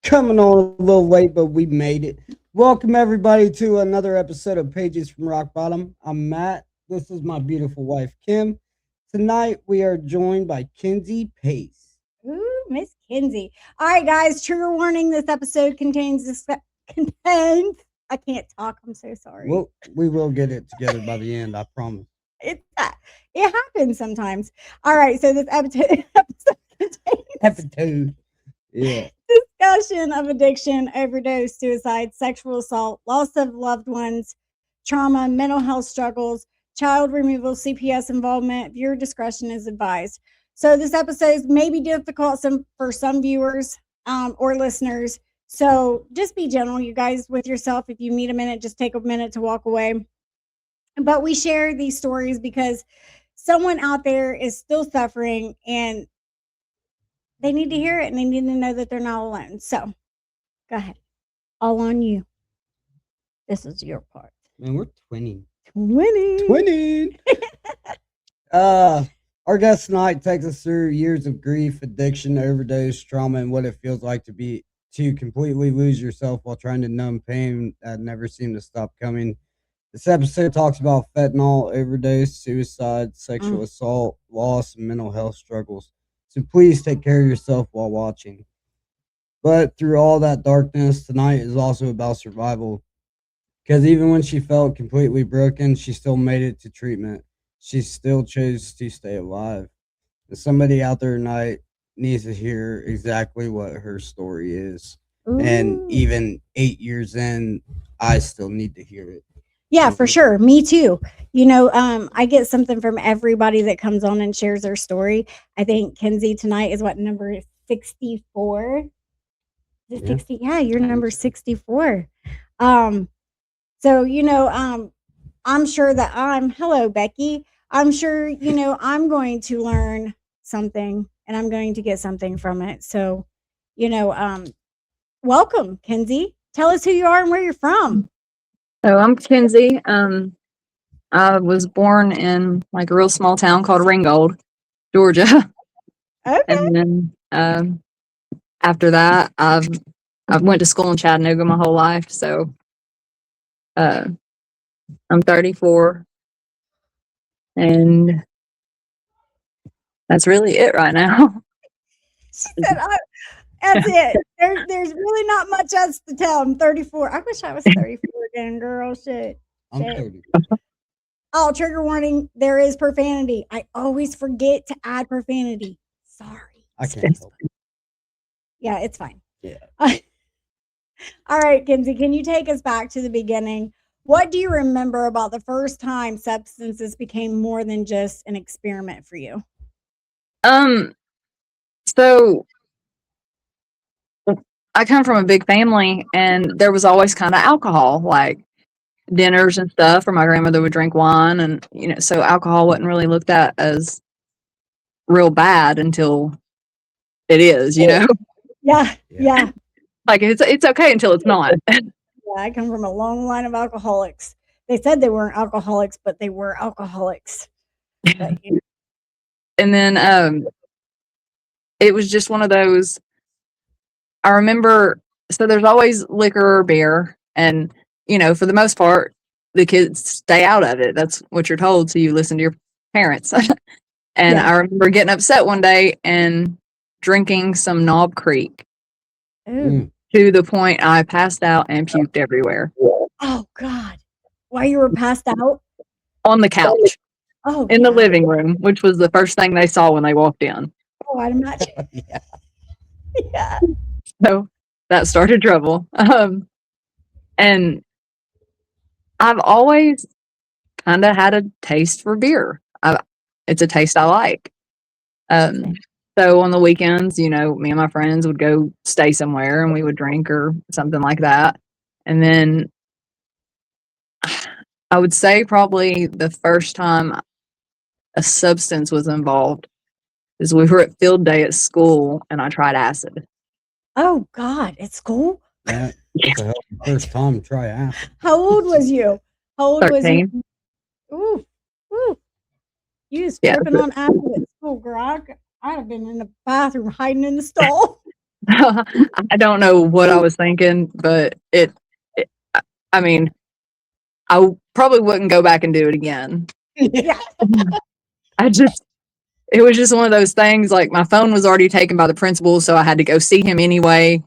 Coming on a little late, but we made it. Welcome everybody to another episode of Pages from Rock Bottom. I'm Matt. This is my beautiful wife Kim. Tonight we are joined by Kinsey Pace. Ooh, Miss Kinsey. All right, guys. Trigger warning: this episode contains. I can't talk. I'm so sorry. Well, we will get it together by the end. I promise. It happens sometimes. All right. So this episode contains Episode. Yeah. discussion of addiction, overdose, suicide, sexual assault, loss of loved ones, trauma, mental health struggles, child removal, CPS involvement. Viewer discretion is advised. So this episode may be difficult for some viewers or listeners. So just be gentle, you guys, with yourself. If you need a minute, just take a minute to walk away. But we share these stories because someone out there is still suffering and they need to hear it and they need to know that they're not alone. So go ahead. All on you. This is your part. Man, we're twinning. Twinning. Our guest tonight takes us through years of grief, addiction, overdose, trauma, and what it feels like to completely lose yourself while trying to numb pain that never seemed to stop coming. This episode talks about fentanyl, overdose, suicide, sexual assault, loss, and mental health struggles. So please take care of yourself while watching. But through all that darkness, tonight is also about survival. Because even when she felt completely broken, she still made it to treatment. She still chose to stay alive. And somebody out there tonight needs to hear exactly what her story is. Ooh. And even 8 years in, I still need to hear it. Yeah, for sure. Me too. I get something from everybody that comes on and shares their story. I think Kinsey tonight is number 64? Is it 60? Yeah, you're number 64. I'm sure that hello, Becky. I'm sure, I'm going to learn something and I'm going to get something from it. So, welcome, Kinsey. Tell us who you are and where you're from. So I'm Kinsey. I was born in like a real small town called Ringgold, Georgia. Okay. And then after that, I've went to school in Chattanooga my whole life. So I'm 34, and that's really it right now. She said, that's it. There's really not much else to tell. I'm 34. I wish I was 34 again, girl. Shit. I'm 30. Oh, trigger warning. There is profanity. I always forget to add profanity. Sorry. I can't help it. Yeah, it's fine. Yeah. All right, Kinsey, can you take us back to the beginning? What do you remember about the first time substances became more than just an experiment for you? So I come from a big family, and there was always kind of alcohol, like dinners and stuff, or my grandmother would drink wine, and so alcohol wasn't really looked at as real bad until it is, Yeah. like it's okay until it's not. Yeah, I come from a long line of alcoholics. They said they weren't alcoholics, but they were alcoholics. But, And then it was just one of those. I remember, so there's always liquor or beer, and for the most part, the kids stay out of it. That's what you're told, so you listen to your parents. And I remember getting upset one day and drinking some Knob Creek to the point I passed out and puked everywhere. Oh, God. While you were passed out? On the couch. Oh, in the living room, which was the first thing they saw when they walked in. Oh, I'd imagine. Yeah. So that started trouble. And I've always kind of had a taste for beer. It's a taste I like. So on the weekends, me and my friends would go stay somewhere and we would drink or something like that. And then I would say probably the first time a substance was involved is we were at field day at school and I tried acid. Oh, God. At school? That's the first time to try acid. How old was you? 13. Ooh. You was tripping on acid at school, girl. I'd have been in the bathroom hiding in the stall. I don't know what I was thinking, but I mean, probably wouldn't go back and do it again. Yeah. It was just one of those things, like my phone was already taken by the principal, so I had to go see him anyway.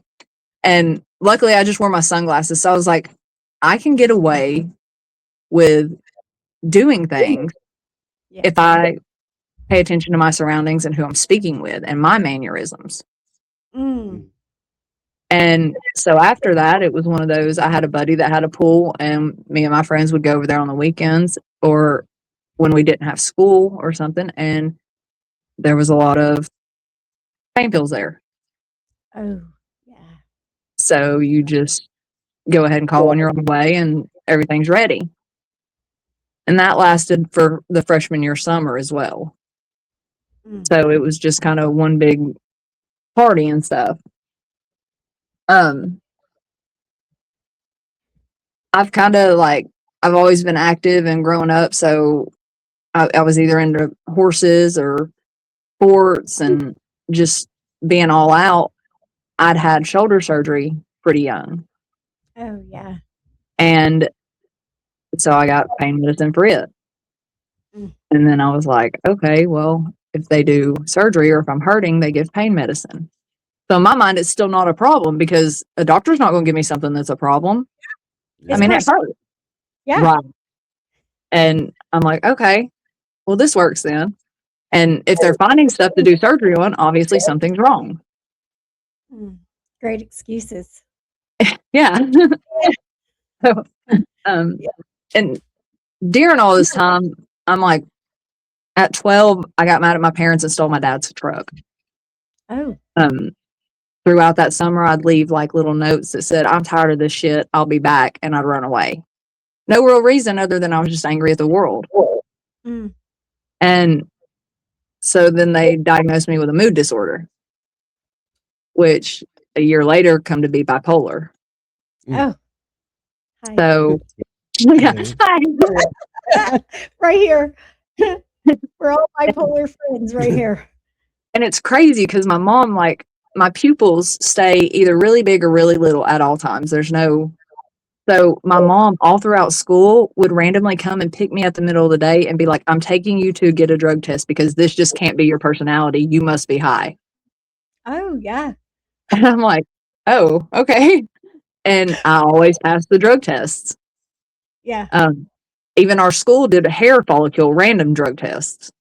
And luckily I just wore my sunglasses. So I was like, I can get away with doing things Yeah. if I pay attention to my surroundings and who I'm speaking with and my mannerisms. Mm. And so after that, it was one of those, I had a buddy that had a pool, and me and my friends would go over there on the weekends or when we didn't have school or something. And there was a lot of pain pills there. Oh, yeah. So you just go ahead and call when you're on the way and everything's ready. And that lasted for the freshman year summer as well. Mm. So it was just kind of one big party and stuff. I've kind of like, I've always been active and growing up. So I was either into horses or sports and just being all out. I'd had shoulder surgery pretty young. Oh, yeah. And so I got pain medicine for it. Mm. And then I was like, okay, well, if they do surgery or if I'm hurting, they give pain medicine. So in my mind, it's still not a problem because a doctor's not going to give me something that's a problem. It's I mean, it personal. hurts. Yeah. Right. And I'm like, okay, well, this works then. And if they're finding stuff to do surgery on, obviously something's wrong. Mm. Great excuses. Yeah. So, and during all this time, I'm like, at 12, I got mad at my parents and stole my dad's truck. Oh. Throughout that summer, I'd leave like little notes that said, I'm tired of this shit. I'll be back. And I'd run away. No real reason other than I was just angry at the world. Mm. And so then they diagnosed me with a mood disorder, which a year later come to be bipolar. Oh. Hi. So, yeah. Hi. Right here. We're all bipolar friends right here. And it's crazy because my mom, like, my pupils stay either really big or really little at all times. So my mom all throughout school would randomly come and pick me at the middle of the day and be like, I'm taking you to get a drug test because this just can't be your personality. You must be high. Oh, yeah. And I'm like, oh, okay. And I always passed the drug tests. Yeah. Even our school did a hair follicle random drug tests.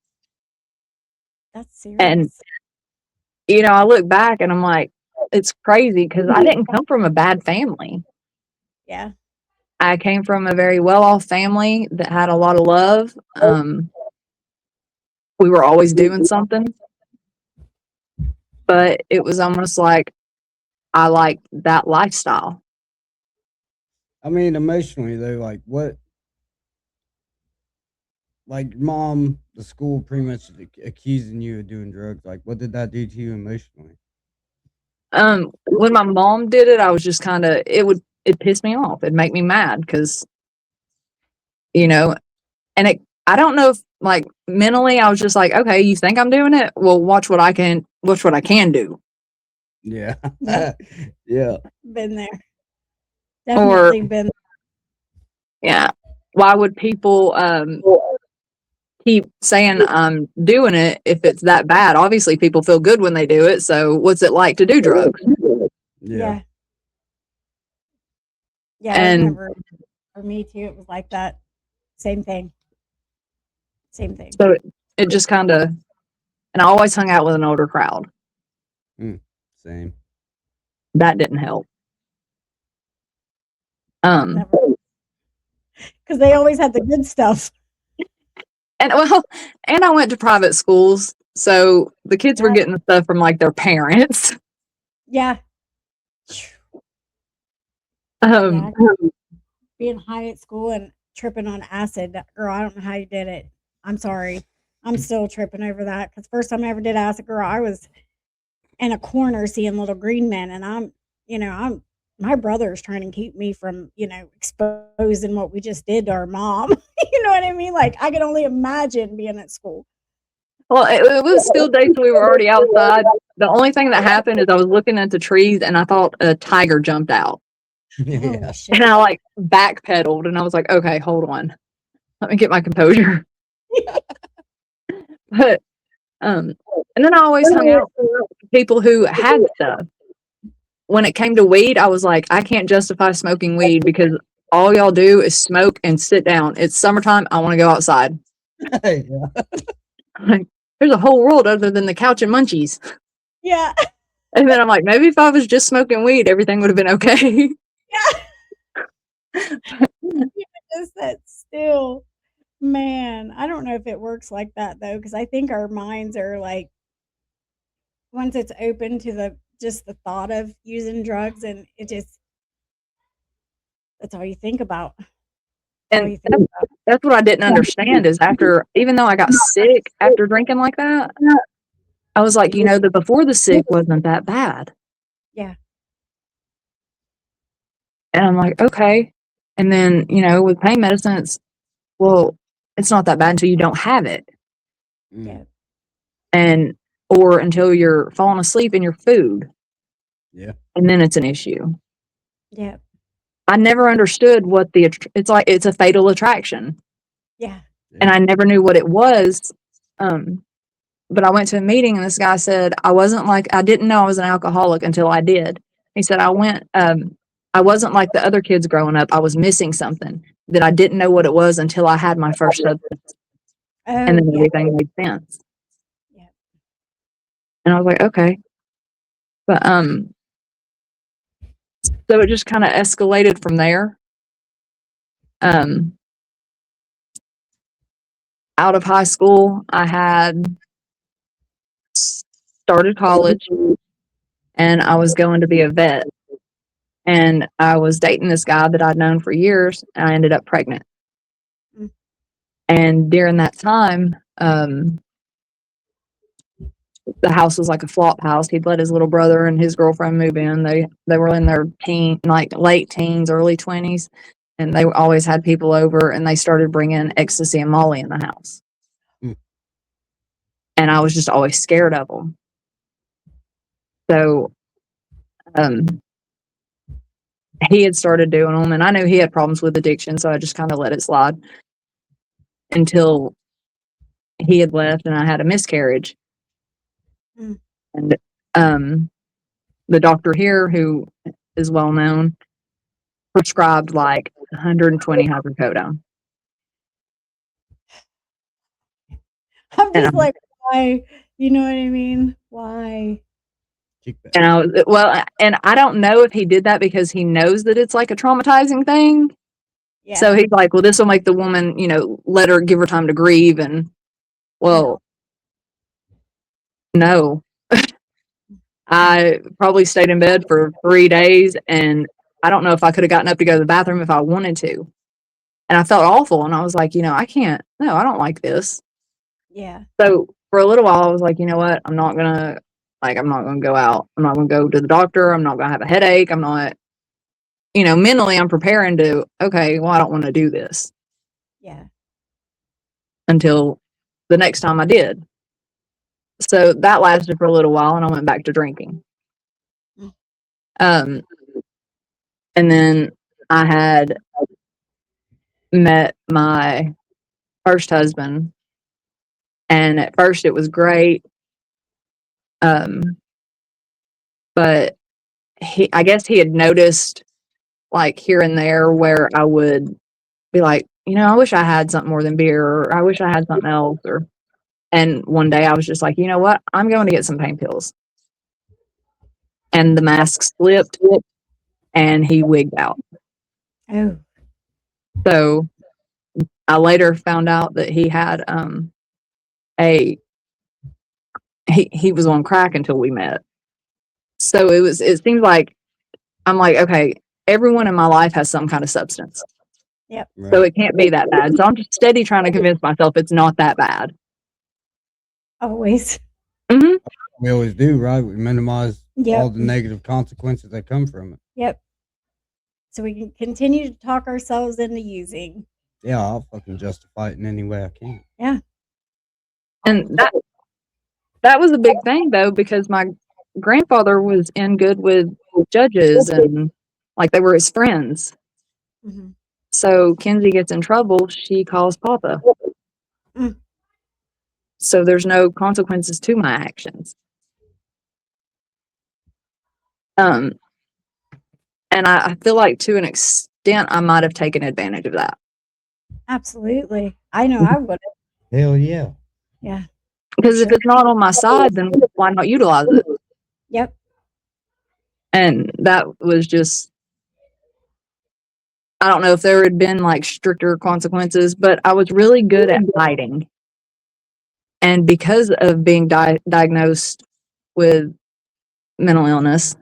That's serious. And, you know, I look back and I'm like, it's crazy because I didn't come from a bad family. Yeah. I came from a very well-off family that had a lot of love. We were always doing something. But it was almost like I liked that lifestyle. I mean, emotionally though, like what? Like your mom, the school pretty much accusing you of doing drugs. Like, what did that do to you emotionally? When my mom did it, I was just kind of, it pissed me off. It'd make me mad because, you know, and I don't know if like mentally I was just like, okay, you think I'm doing it? Well, watch what I can do. Yeah. Yeah. Been there. Definitely been there. Yeah. Why would people keep saying I'm doing it if it's that bad? Obviously people feel good when they do it. So what's it like to do drugs? Yeah. Yeah. And I remember for me too, it was like that. Same thing. So it just kind of, and I always hung out with an older crowd. Same. That didn't help. Because they always had the good stuff. And I went to private schools, so the kids were getting the stuff from like their parents. Yeah. Being high at school and tripping on acid, girl, I don't know how you did it. I'm sorry. I'm still tripping over that because first time I ever did acid, girl, I was in a corner seeing little green men, and my brother's trying to keep me from, exposing what we just did to our mom. You know what I mean? Like I could only imagine being at school. Well, it was still days we were already outside the only thing that happened is I was looking at the trees and I thought a tiger jumped out. Yeah. Holy shit. And I like backpedaled and I was like, okay, hold on. Let me get my composure. But and then I always hung out with people who had stuff. When it came to weed, I was like, I can't justify smoking weed because all y'all do is smoke and sit down. It's summertime. I want to go outside. Yeah. Like, there's a whole world other than the couch and munchies. Yeah. And then I'm like, maybe if I was just smoking weed, everything would have been okay. Just that still, man, I don't know if it works like that though, because I think our minds are like, once it's open to just the thought of using drugs, and it just, that's all you think about. And that's what I didn't understand is even though I got sick after drinking like that, I was like, the before the sick wasn't that bad. Yeah. And I'm like, okay. And then, with pain medicine, it's not that bad until you don't have it. Yeah. Or until you're falling asleep in your food. Yeah. And then it's an issue. Yeah. I never understood what it's like. It's a fatal attraction. Yeah. And I never knew what it was. But I went to a meeting and this guy said, I didn't know I was an alcoholic until I did. He said, I wasn't like the other kids growing up. I was missing something that I didn't know what it was until I had my first substance. And then everything made sense. Yeah. And I was like, okay. But, so it just kind of escalated from there. Out of high school, I had started college and I was going to be a vet. And I was dating this guy that I'd known for years and I ended up pregnant. Mm. And during that time, the house was like a flop house. He'd let his little brother and his girlfriend move in. They were in their late teens, early 20s, and they always had people over. And they started bringing ecstasy and Molly in the house. Mm. And I was just always scared of them. So, he had started doing them, and I knew he had problems with addiction, so I just kind of let it slide until he had left, and I had a miscarriage. Mm. And the doctor here, who is well known, prescribed like 120 hydrocodone. I'm just like, why? You know what I mean? Why? And I don't know if he did that because he knows that it's like a traumatizing thing. Yeah. So he's like, well, this will make the woman, give her time to grieve. And well, no. I probably stayed in bed for 3 days and I don't know if I could have gotten up to go to the bathroom if I wanted to. And I felt awful. And I was like, I can't, no, I don't like this. Yeah. So for a little while, I was like, you know what? I'm not going to go out. I'm not going to go to the doctor. I'm not going to have a headache. I'm not, mentally I'm preparing to, okay, well, I don't want to do this. Yeah. Until the next time I did. So that lasted for a little while and I went back to drinking. And then I had met my first husband, and at first it was great. But I guess he had noticed like here and there where I would be like, I wish I had something more than beer, or I wish I had something else. And one day I was just like, you know what? I'm going to get some pain pills. And the mask slipped and he wigged out. Oh. So I later found out that he had he was on crack until we met. So it seems like I'm like, okay, everyone in my life has some kind of substance. Yep. Right. So it can't be that bad. So I'm just steady trying to convince myself it's not that bad. Always. Mm-hmm. We always do, right? We minimize Yep. all the negative consequences that come from it. Yep. So we can continue to talk ourselves into using. Yeah, I'll fucking justify it in any way I can. Yeah. And that was a big thing though, because my grandfather was in good with judges and like they were his friends. Mhm. So Kinsey gets in trouble, she calls Papa. Mm. So there's no consequences to my actions. And I feel like to an extent I might have taken advantage of that. Absolutely. I know I would have. Hell yeah. Yeah. Because if it's not on my side, then why not utilize it? Yep. And that was just, I don't know if there had been like stricter consequences, but I was really good at hiding. And because of being diagnosed with mental illness,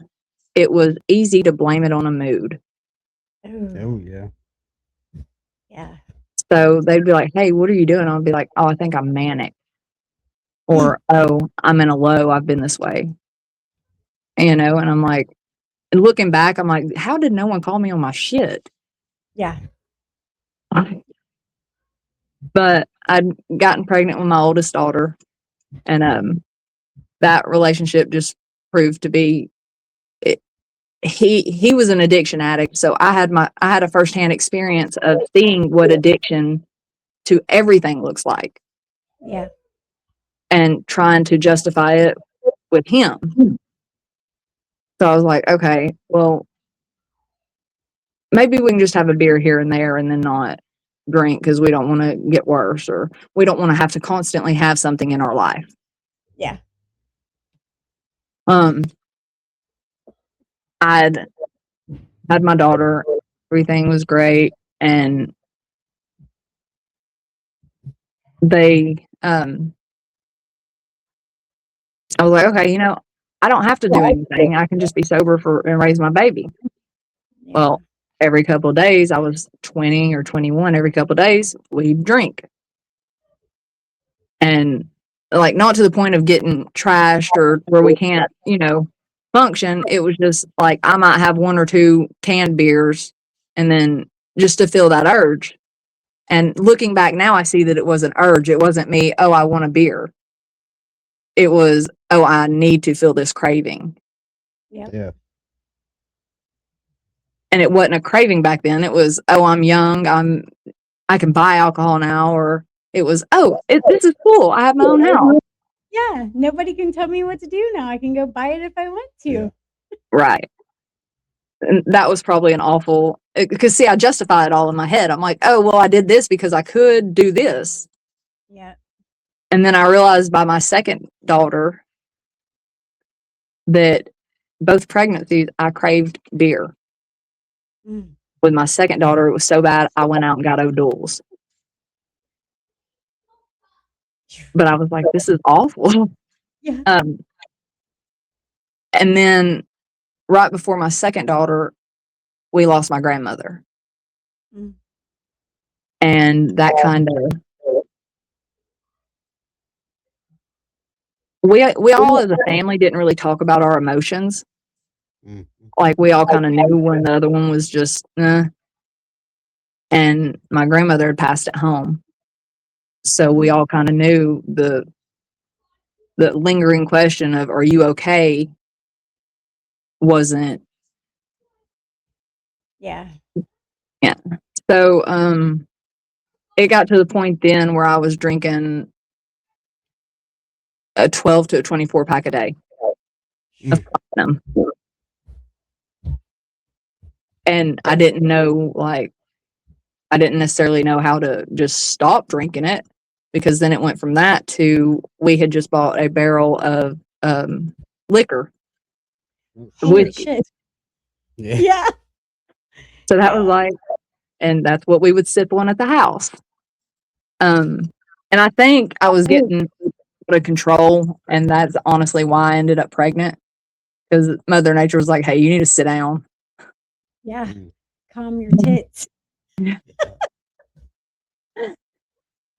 it was easy to blame it on a mood. Ooh, Oh yeah. yeah. So they'd be like, hey, what are you doing? I'll be like, oh, I think I'm manic. Or, oh, I'm in a low. I've been this way. And I'm like, and looking back, I'm like, how did no one call me on my shit? Yeah. But I'd gotten pregnant with my oldest daughter, and that relationship just proved to be it. He was an addiction addict, so I had a firsthand experience of seeing what addiction to everything looks like Yeah. and trying to justify it with him. So I was like, okay, well, maybe we can just have a beer here and there and then not drink because we don't want to get worse, or we don't want to have to constantly have something in our life. Yeah. I'd had my daughter, everything was great, and I was like, okay, I don't have to do anything. I can just be sober and raise my baby. Yeah. Well, every couple of days, I was 20 or 21, every couple of days, we'd drink. And like, not to the point of getting trashed or where we can't, function. It was just like, I might have 1 or 2 canned beers and then just to feel that urge. And looking back now, I see that it was an urge. It wasn't me, oh, I want a beer. It was, oh, I need to feel this craving. Yep. Yeah. And it wasn't a craving back then. It was, oh, I'm young. I can buy alcohol now. Or it was, oh, this is cool. I have my own house. Yeah. Nobody can tell me what to do now. I can go buy it if I want to. Yeah. Right. And that was probably an awful, because see, I justify it all in my head. I'm like, oh, well, I did this because I could do this. Yeah. And then I realized by my second daughter that both pregnancies, I craved beer. Mm. With my second daughter, it was so bad, I went out and got O'Doul's. But I was like, this is awful. Yeah. And then right before my second daughter, we lost my grandmother. Mm. And that kind of, we all as a family didn't really talk about our emotions. Mm. Like, we all kind of knew when the other one was just, And my grandmother had passed at home. So we all kind of knew the lingering question of, are you okay? Wasn't. Yeah. Yeah. So, it got to the point then where I was drinking a 12 to a 24 pack a day of platinum. And I didn't know, I didn't necessarily know how to just stop drinking it, because then it went from that to, we had just bought a barrel of liquor, Holy whiskey. shit. Yeah. Yeah. So that was like, and that's what we would sip on at the house. And I think I was getting out of control, and that's honestly why I ended up pregnant, because Mother Nature was like, hey, you need to sit down. Yeah. Mm. Calm your tits.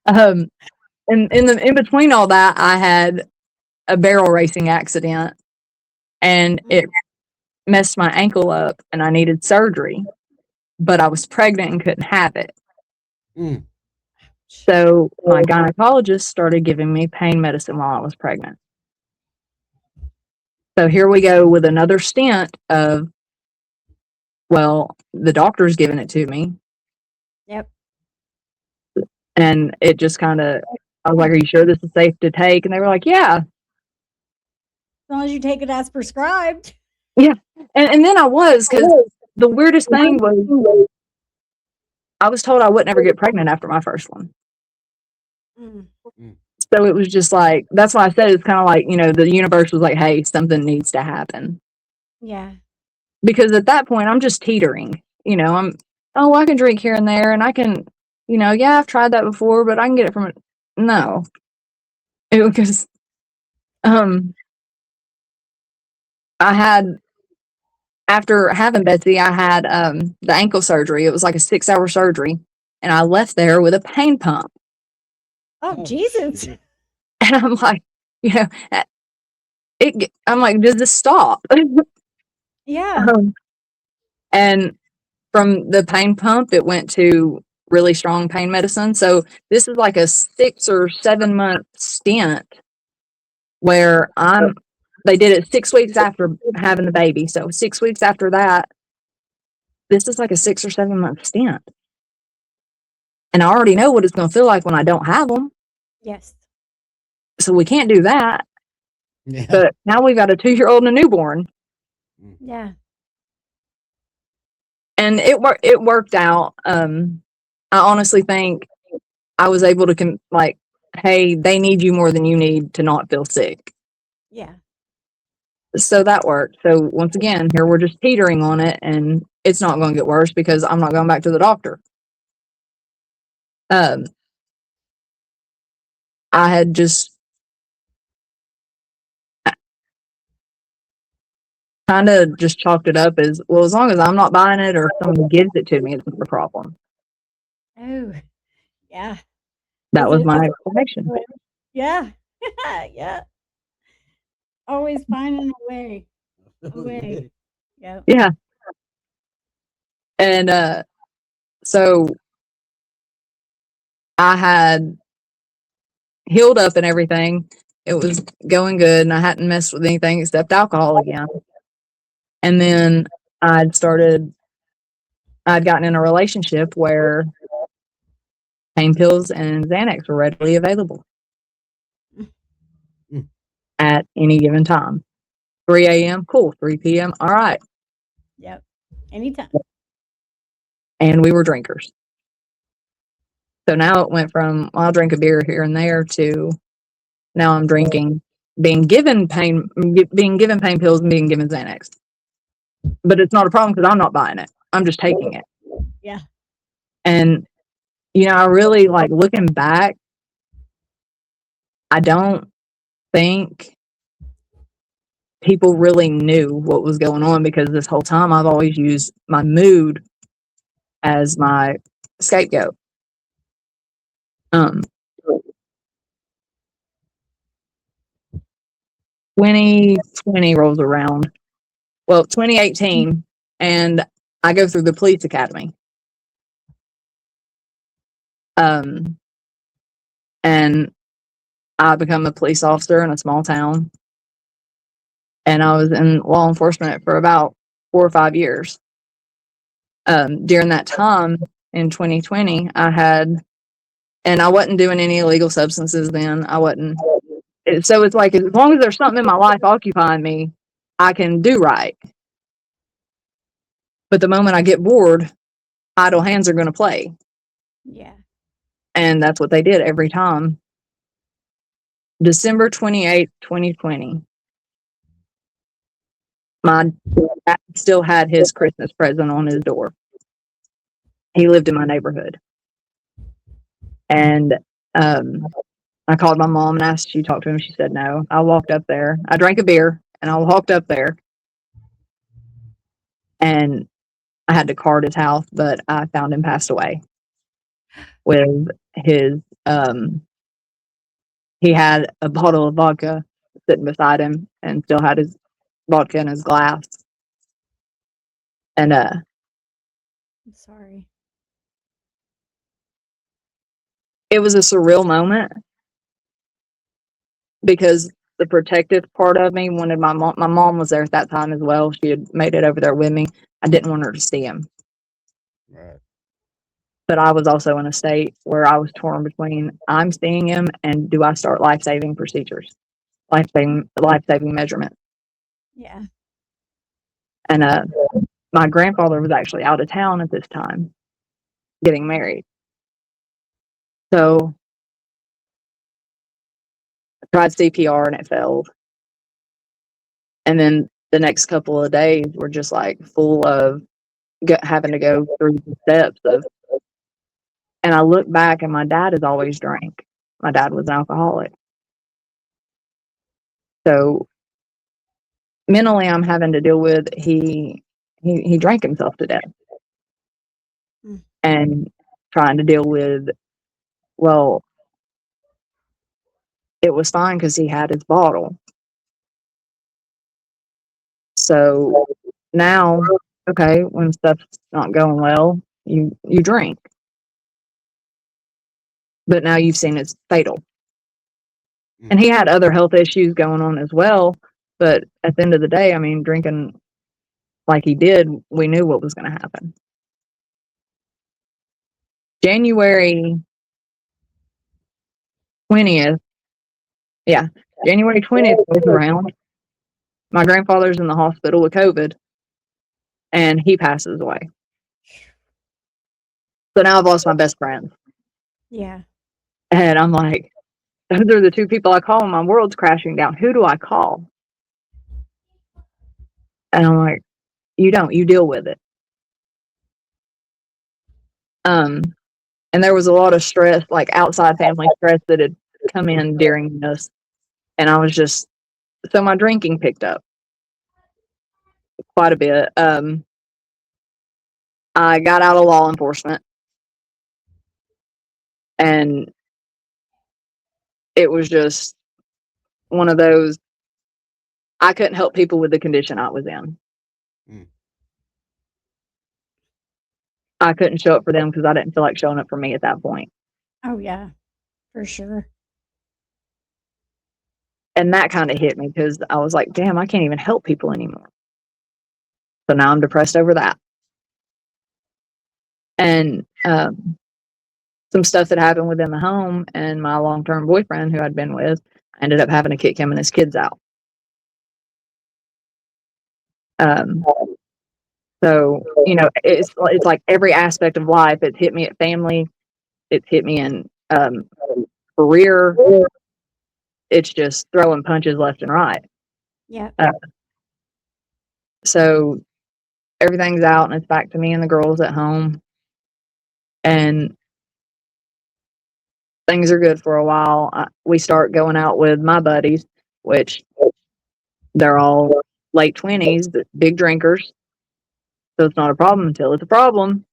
And in between all that, I had a barrel racing accident, and it messed my ankle up, and I needed surgery, but I was pregnant and couldn't have it. Mm. So my gynecologist started giving me pain medicine while I was pregnant. So here we go with another stint of, well, the doctor's giving it to me. Yep. And it just kind of, I was like, are you sure this is safe to take? And they were like, yeah. As long as you take it as prescribed. Yeah. And then I was, because the weirdest thing was I was told I would never get pregnant after my first one. Mm. So it was just like, that's why I said it's kind of like, the universe was like, hey, something needs to happen. Yeah. Because at that point, I'm just teetering. I can drink here and there, and I can, yeah, I've tried that before, but I can get it from it. No. Because I had, after having Betsy, I had the ankle surgery. It was like a 6-hour surgery, and I left there with a pain pump. Oh, Jesus. shit. And I'm like, I'm like, does this stop? Yeah. And from the pain pump, it went to really strong pain medicine. So this is like a 6 or 7 month stint where they did it 6 weeks after having the baby. So 6 weeks after that, this is like a 6 or 7 month stint. And I already know what it's going to feel like when I don't have them. Yes. So we can't do that. Yeah. But now we've got a 2-year-old and a newborn. Yeah. And it worked out. I honestly think I was able to hey, they need you more than you need to not feel sick. Yeah. So that worked. So once again, here we're just teetering on it, and it's not going to get worse because I'm not going back to the doctor. I had just kind of just chalked it up as, well, as long as I'm not buying it or someone gives it to me, it's not a problem. Oh, yeah. That was my Is it- explanation. Yeah. Yeah. Always finding a way. Away. Yep. Yeah. And so I had healed up and everything. It was going good, and I hadn't messed with anything except alcohol again. And then I'd gotten in a relationship where pain pills and Xanax were readily available at any given time. 3 a.m., cool. 3 p.m., all right. Yep. Anytime. And we were drinkers. So now it went from, I'll drink a beer here and there, to now I'm drinking, being given pain pills and being given Xanax. But it's not a problem because I'm not buying it. I'm just taking it. Yeah. And, I really, looking back, I don't think people really knew what was going on, because this whole time I've always used my mood as my scapegoat. 2020 rolls around. Well, 2018, and I go through the police academy. And I become a police officer in a small town. And I was in law enforcement for about 4 or 5 years. During that time in 2020, and I wasn't doing any illegal substances then. I wasn't. So it's like, as long as there's something in my life occupying me, I can do right. But the moment I get bored, idle hands are going to play. Yeah. And that's what they did every time. December 28th, 2020. My dad still had his Christmas present on his door. He lived in my neighborhood. And I called my mom and asked if she talked to him. She said no. I walked up there. I drank a beer, and I walked up there. And I had to card his house, but I found him passed away with his, he had a bottle of vodka sitting beside him and still had his vodka in his glass. And I'm sorry. it was a surreal moment, because the protective part of me wanted my mom was there at that time as well. She had made it over there with me. I didn't want her to see him. Right. But I was also in a state where I was torn between I'm seeing him and do I start life-saving procedures, life-saving measurement. Yeah. And my grandfather was actually out of town at this time, getting married. So I tried CPR and it failed. And then the next couple of days were just like full of having to go through the steps of. And I look back, and my dad has always drank. My dad was an alcoholic. So mentally, I'm having to deal with he drank himself to death, and trying to deal with, well, it was fine because he had his bottle. So now, okay, when stuff's not going well, you drink. But now you've seen it's fatal. And he had other health issues going on as well. But at the end of the day, I mean, drinking like he did, we knew what was going to happen. January 20th. Yeah. January 20th goes around. My grandfather's in the hospital with COVID, and he passes away. So now I've lost my best friend. Yeah. And I'm like, those are the two people I call when my world's crashing down. Who do I call? And I'm like, you don't, you deal with it. And there was a lot of stress, like outside family stress that had come in during this. And I was just, so my drinking picked up quite a bit. I got out of law enforcement, and it was just one of those, I couldn't help people with the condition I was in. I couldn't show up for them because I didn't feel like showing up for me at that point. Oh, yeah, for sure. And that kind of hit me because I was like, damn, I can't even help people anymore. So now I'm depressed over that. And some stuff that happened within the home, and my long-term boyfriend who I'd been with, I ended up having to kick him and his kids out. So, you know, it's like every aspect of life. It's hit me at family. It's hit me in career. It's just throwing punches left and right. Yeah. So everything's out, and it's back to me and the girls at home. And things are good for a while. We start going out with my buddies, which they're all late 20s, big drinkers. So it's not a problem until it's a problem.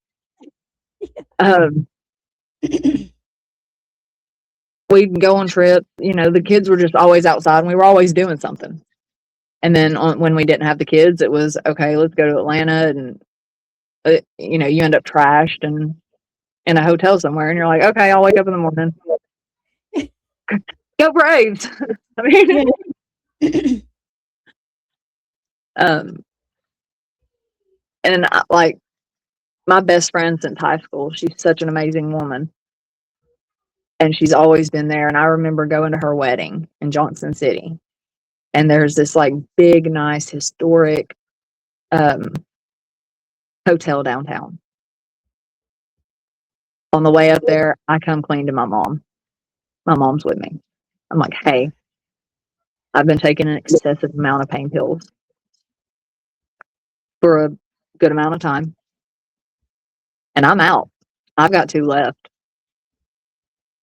We'd go on trips. You know, the kids were just always outside, and we were always doing something. And then when we didn't have the kids, it was, okay, let's go to Atlanta. And, you know, you end up trashed and in a hotel somewhere. And you're like, okay, I'll wake up in the morning. Go Braves. I mean, and like my best friend since high school, she's such an amazing woman. And she's always been there. And I remember going to her wedding in Johnson City. And there's this like big, nice, historic hotel downtown. On the way up there, I come clean to my mom. My mom's with me. I'm like, hey, I've been taking an excessive amount of pain pills for a good amount of time. And I'm out. I've got 2 left.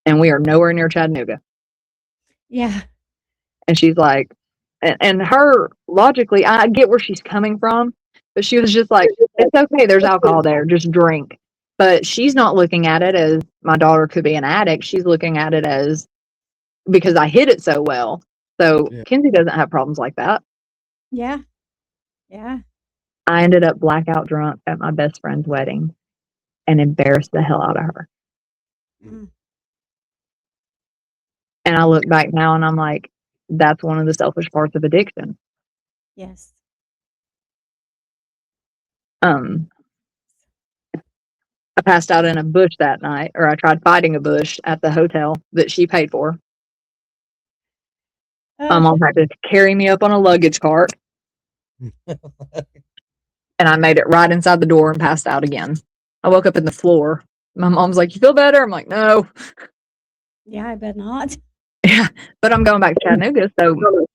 And we are nowhere near Chattanooga. Yeah. And she's like, and her, logically, I get where she's coming from, but she was just like, it's okay, there's alcohol there, just drink. But she's not looking at it as my daughter could be an addict. She's looking at it as, because I hid it so well. So yeah. Kinsey doesn't have problems like that. Yeah. Yeah. I ended up blackout drunk at my best friend's wedding and embarrassed the hell out of her. And I look back now and I'm like, that's one of the selfish parts of addiction. Yes. I passed out in a bush that night, or I tried fighting a bush at the hotel that she paid for. My mom had to carry me up on a luggage cart, and I made it right inside the door and passed out again. I woke up in the floor. My mom's like, "You feel better?" I'm like, "No." Yeah, I bet not. Yeah, but I'm going back to Chattanooga, so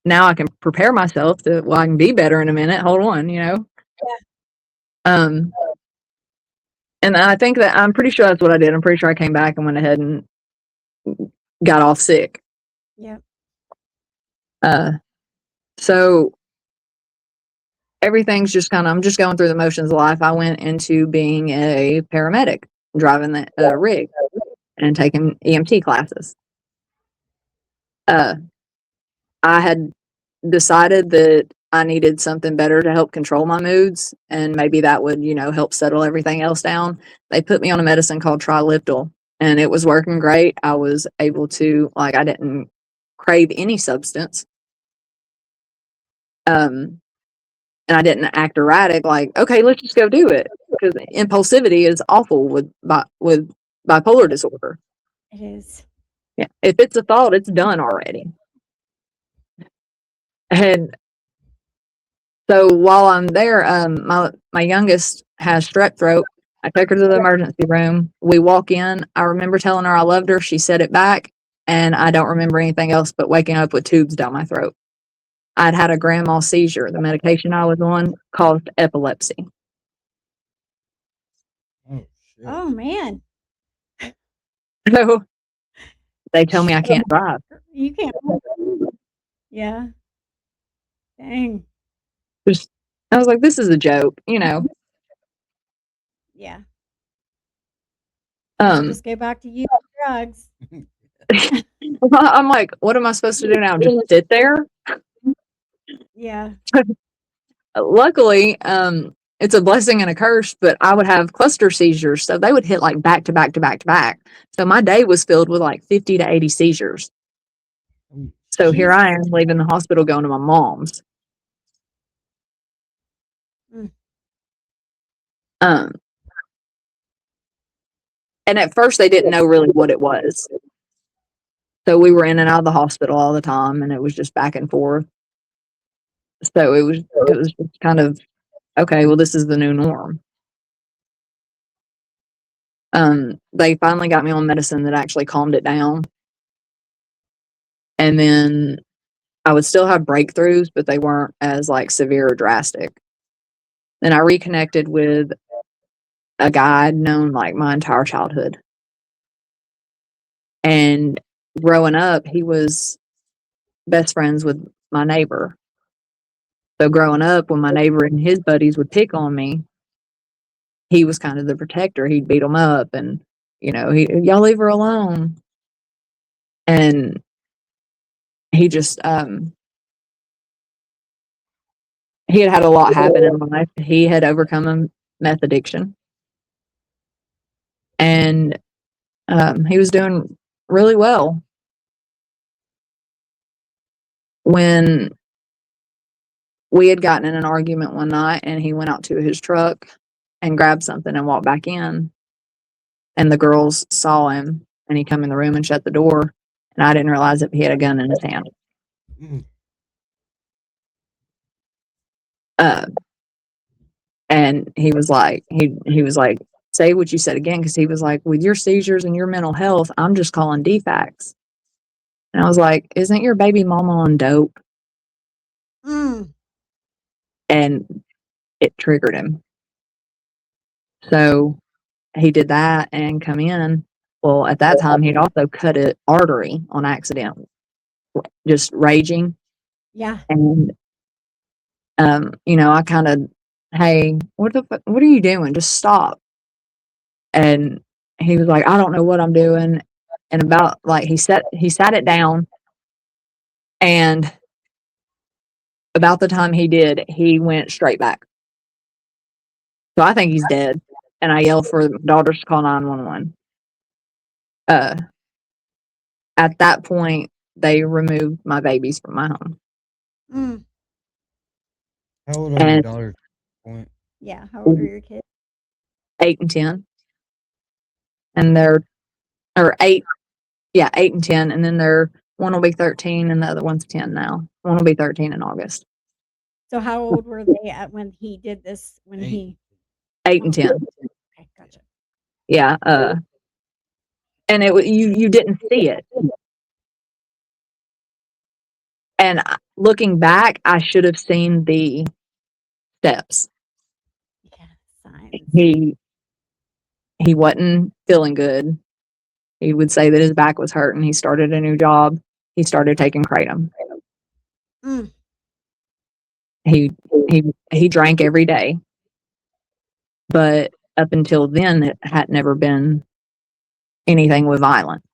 now I can prepare myself to. Well, I can be better in a minute. Hold on, Yeah. And I think that I'm pretty sure that's what I did. I'm pretty sure I came back and went ahead and got off sick. Yeah. So everything's just kind of, I'm just going through the motions of life. I went into being a paramedic, driving the rig and taking EMT classes. I had decided that I needed something better to help control my moods, and maybe that would, help settle everything else down. They put me on a medicine called Triliptal, and it was working great. I was able to, I didn't crave any substance. And I didn't act erratic, like, okay, let's just go do it. Because impulsivity is awful with bipolar disorder. It is. Yeah. If it's a thought, it's done already. And so while I'm there, my youngest has strep throat. I take her to the emergency room. We walk in. I remember telling her I loved her. She said it back, and I don't remember anything else but waking up with tubes down my throat. I'd had a grand mal seizure. The medication I was on caused epilepsy. Oh, shit. Oh man. So they tell me I can't drive. You can't. Yeah. Dang. I was like, this is a joke, Yeah. Just go back to using drugs. I'm like, what am I supposed to do now? Just sit there? Yeah. Luckily, it's a blessing and a curse, but I would have cluster seizures. So they would hit like back to back to back to back. So my day was filled with like 50 to 80 seizures. So here I am leaving the hospital going to my mom's. And at first they didn't know really what it was. So we were in and out of the hospital all the time, and it was just back and forth. So it was just kind of, okay, well, this is the new norm. They finally got me on medicine that actually calmed it down. And then I would still have breakthroughs, but they weren't as severe or drastic. Then I reconnected with a guy I'd known my entire childhood. And growing up, he was best friends with my neighbor. So growing up, when my neighbor and his buddies would pick on me, he was kind of the protector. He'd beat them up, and y'all leave her alone. And he just he had a lot happen in life. He had overcome a meth addiction, and he was doing really well. When we had gotten in an argument one night, and he went out to his truck and grabbed something and walked back in, and the girls saw him, and he come in the room and shut the door, and I didn't realize that he had a gun in his hand. And he was like, he was like, say what you said again, because he was like, with your seizures and your mental health, I'm just calling defects. And I was like, isn't your baby mama on dope? And it triggered him. So he did that and come in. Well, at that time, he'd also cut an artery on accident, just raging. Yeah. And, I kind of, hey, what are you doing? Just stop. And he was like, I don't know what I'm doing. And about he sat it down, and about the time he did, he went straight back. So I think he's dead. And I yelled for my daughters to call 911. At that point, they removed my babies from my home. Mm. How old are your And daughters at this point? Yeah. How old are your kids? 8 and 10. And they're, or 8, yeah, 8 and 10. And then one will be 13 and the other one's 10 now. One will be 13 in August. So how old were they at when he did this? When 8. he 8 and 10. Okay, gotcha. Yeah. And you didn't see it. And looking back, I should have seen the steps. Yeah, signs. He wasn't feeling good. He would say that his back was hurting. He started a new job. He started taking kratom. Mm. He drank every day. But up until then, it had never been anything with violence.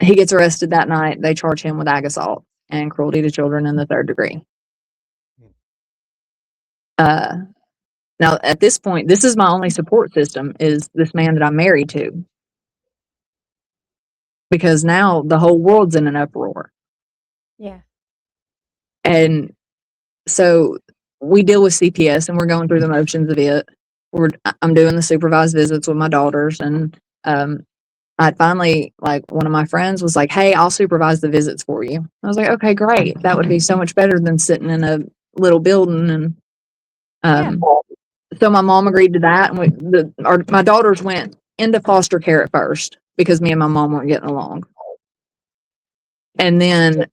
He gets arrested that night. They charge him with ag assault and cruelty to children in the 3rd degree. Now, at this point, this is my only support system, is this man that I'm married to. Because now the whole world's in an uproar. Yeah. And so we deal with CPS and we're going through the motions of it. I'm doing the supervised visits with my daughters. And I'd finally, like, one of my friends was like, hey, I'll supervise the visits for you. I was like, okay, great. That would be so much better than sitting in a little building. And so my mom agreed to that. And my daughters went into foster care at first because me and my mom weren't getting along. And then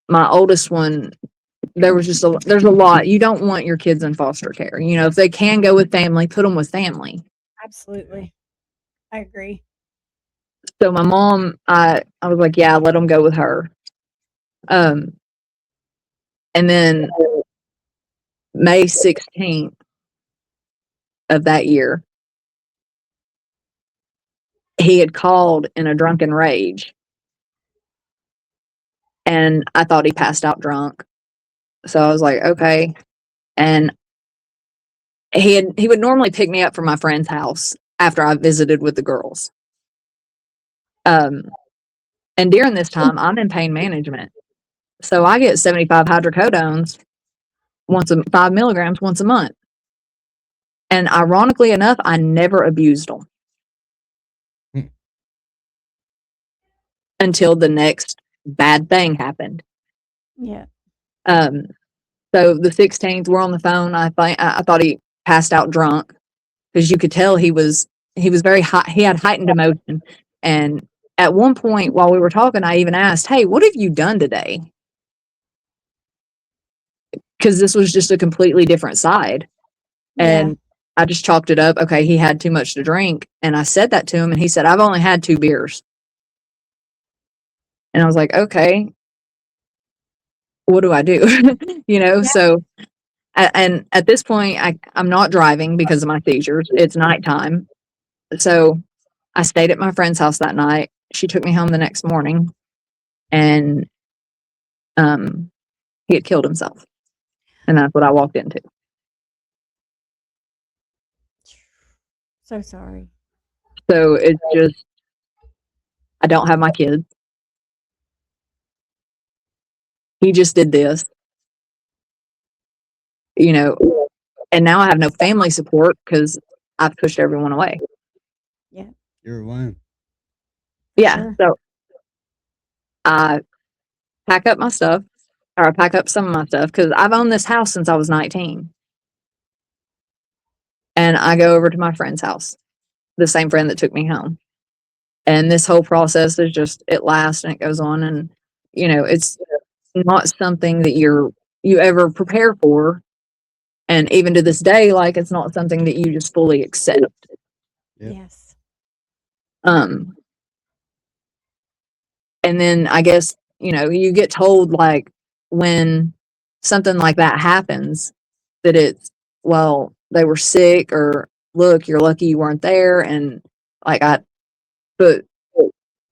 my oldest one, there's a lot. You don't want your kids in foster care. You know, if they can go with family, put them with family. Absolutely. I agree. So my mom, I was like, yeah, let them go with her. And then May 16th of that year, he had called in a drunken rage. And I thought he passed out drunk. So I was like, okay. And he would normally pick me up from my friend's house after I visited with the girls. And during this time, I'm in pain management. So I get 75 hydrocodones 5 milligrams once a month. And ironically enough, I never abused them. Until the next bad thing happened. Yeah. So the 16th, we're on the phone. I thought he passed out drunk because you could tell he was very hot. He had heightened emotion. And at one point while we were talking, I even asked, hey, what have you done today? Because this was just a completely different side. And I just chalked it up. Okay, he had too much to drink. And I said that to him and he said, I've only had 2 beers. And I was like, okay, what do I do? You know, so, and at this point, I'm not driving because of my seizures. It's nighttime. So I stayed at my friend's house that night. She took me home the next morning and he had killed himself. And that's what I walked into. So sorry. So it's just, I don't have my kids. He just did this, you know, and now I have no family support because I've pushed everyone away. Yeah. You're alone. Yeah. Sure. So I pack up my stuff, or I pack up some of my stuff because I've owned this house since I was 19. And I go over to my friend's house, the same friend that took me home. And this whole process is just, it lasts and it goes on. And, you know, it's not something that you ever prepare for. And even to this day, like, it's not something that you just fully accept. Yep. Yes. And then I guess, you know, you get told, like, when something like that happens, that it's, well, they were sick, or look, you're lucky you weren't there. And like, but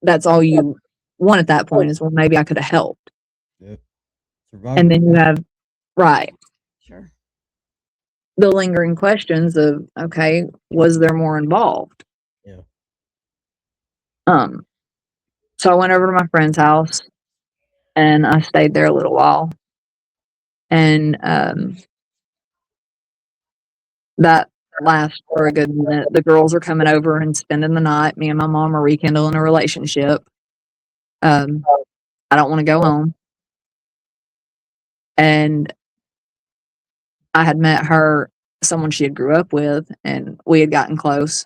that's all you want at that point is, well, maybe I could have helped. Yep. And then you have, right, Sure. the lingering questions of, okay, was there more involved? Yeah. So I went over to my friend's house and I stayed there a little while. And that lasts for a good minute. The girls are coming over and spending the night. Me and my mom are rekindling a relationship. I don't want to go home. And I had met her, someone she had grew up with, and we had gotten close.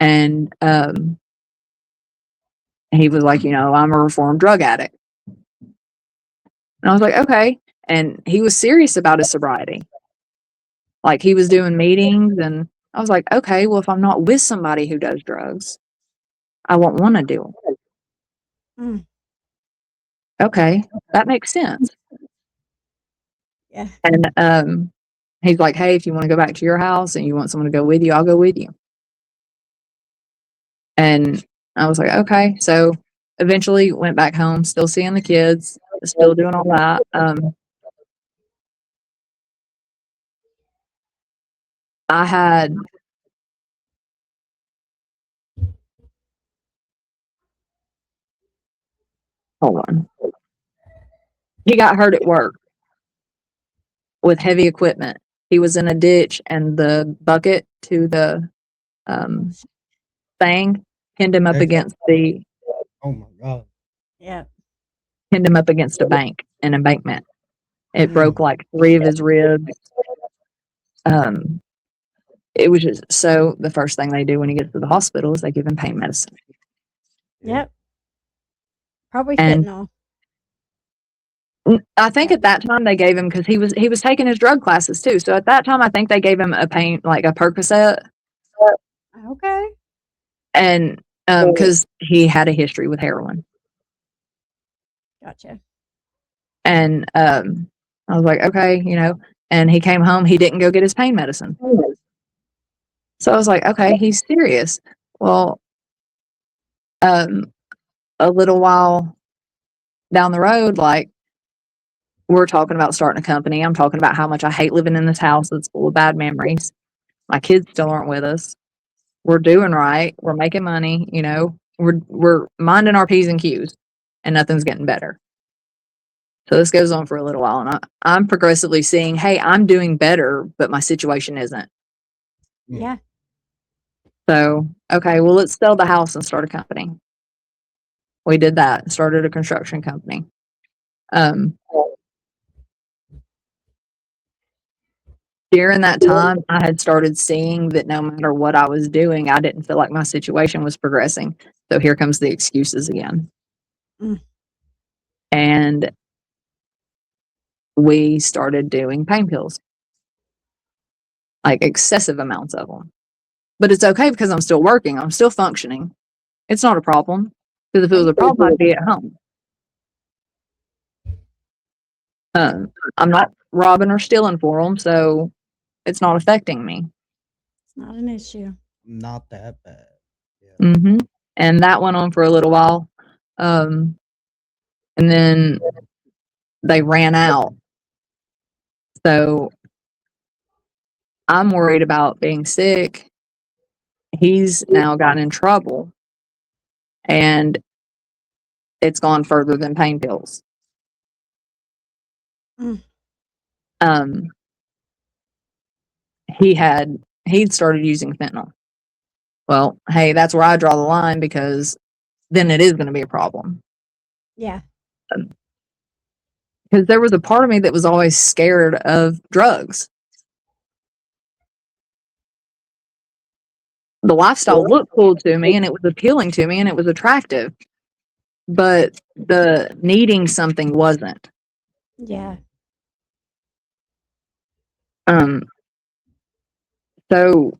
And he was like, I'm a reformed drug addict. And I was like, okay. And he was serious about his sobriety. Like, he was doing meetings, and I was like, okay, well, if I'm not with somebody who does drugs, I won't want to do them. Mm. Okay, that makes sense. Yeah. And he's like, hey, if you want to go back to your house and you want someone to go with you, I'll go with you. And I was like, okay. So eventually went back home, still seeing the kids, still doing all that. I had hold on. He got hurt at work with heavy equipment. He was in a ditch, and the bucket to the thing pinned him up against the Oh my God. Yeah. pinned him up against a bank, an embankment. It broke like 3 of his ribs. It was just so the first thing they do when he gets to the hospital is they give him pain medicine. Yep. Probably And fentanyl. I think at that time they gave him, because he was taking his drug classes too. So at that time I think they gave him a pain, like a Percocet, Okay. and because he had a history with heroin. Gotcha. And I was like, okay, and he came home, he didn't go get his pain medicine. So I was like, okay, he's serious. Well, a little while down the road, like, we're talking about starting a company. I'm talking about how much I hate living in this house that's full of bad memories. My kids still aren't with us. We're doing right. We're making money, we're minding our P's and Q's, and nothing's getting better. So this goes on for a little while, and I'm progressively seeing, hey, I'm doing better, but my situation isn't. Yeah. So, okay, well, let's sell the house and start a company. We did that, started a construction company. During that time, I had started seeing that no matter what I was doing, I didn't feel like my situation was progressing. So here comes the excuses again. Mm. And we started doing pain pills, like excessive amounts of them. But it's okay because I'm still working. I'm still functioning. It's not a problem, because if it was a problem, I'd be at home. I'm not robbing or stealing for them, so it's not affecting me. It's not an issue. Not that bad. Yeah. And that went on for a little while. And then they ran out. So I'm worried about being sick. He's now gotten in trouble, and it's gone further than pain pills. Mm. He'd started using fentanyl. Well, hey, that's where I draw the line, because then it is going to be a problem. Yeah. Because there was a part of me that was always scared of drugs. The lifestyle looked cool to me, and it was appealing to me, and it was attractive, but the needing something wasn't. Yeah. So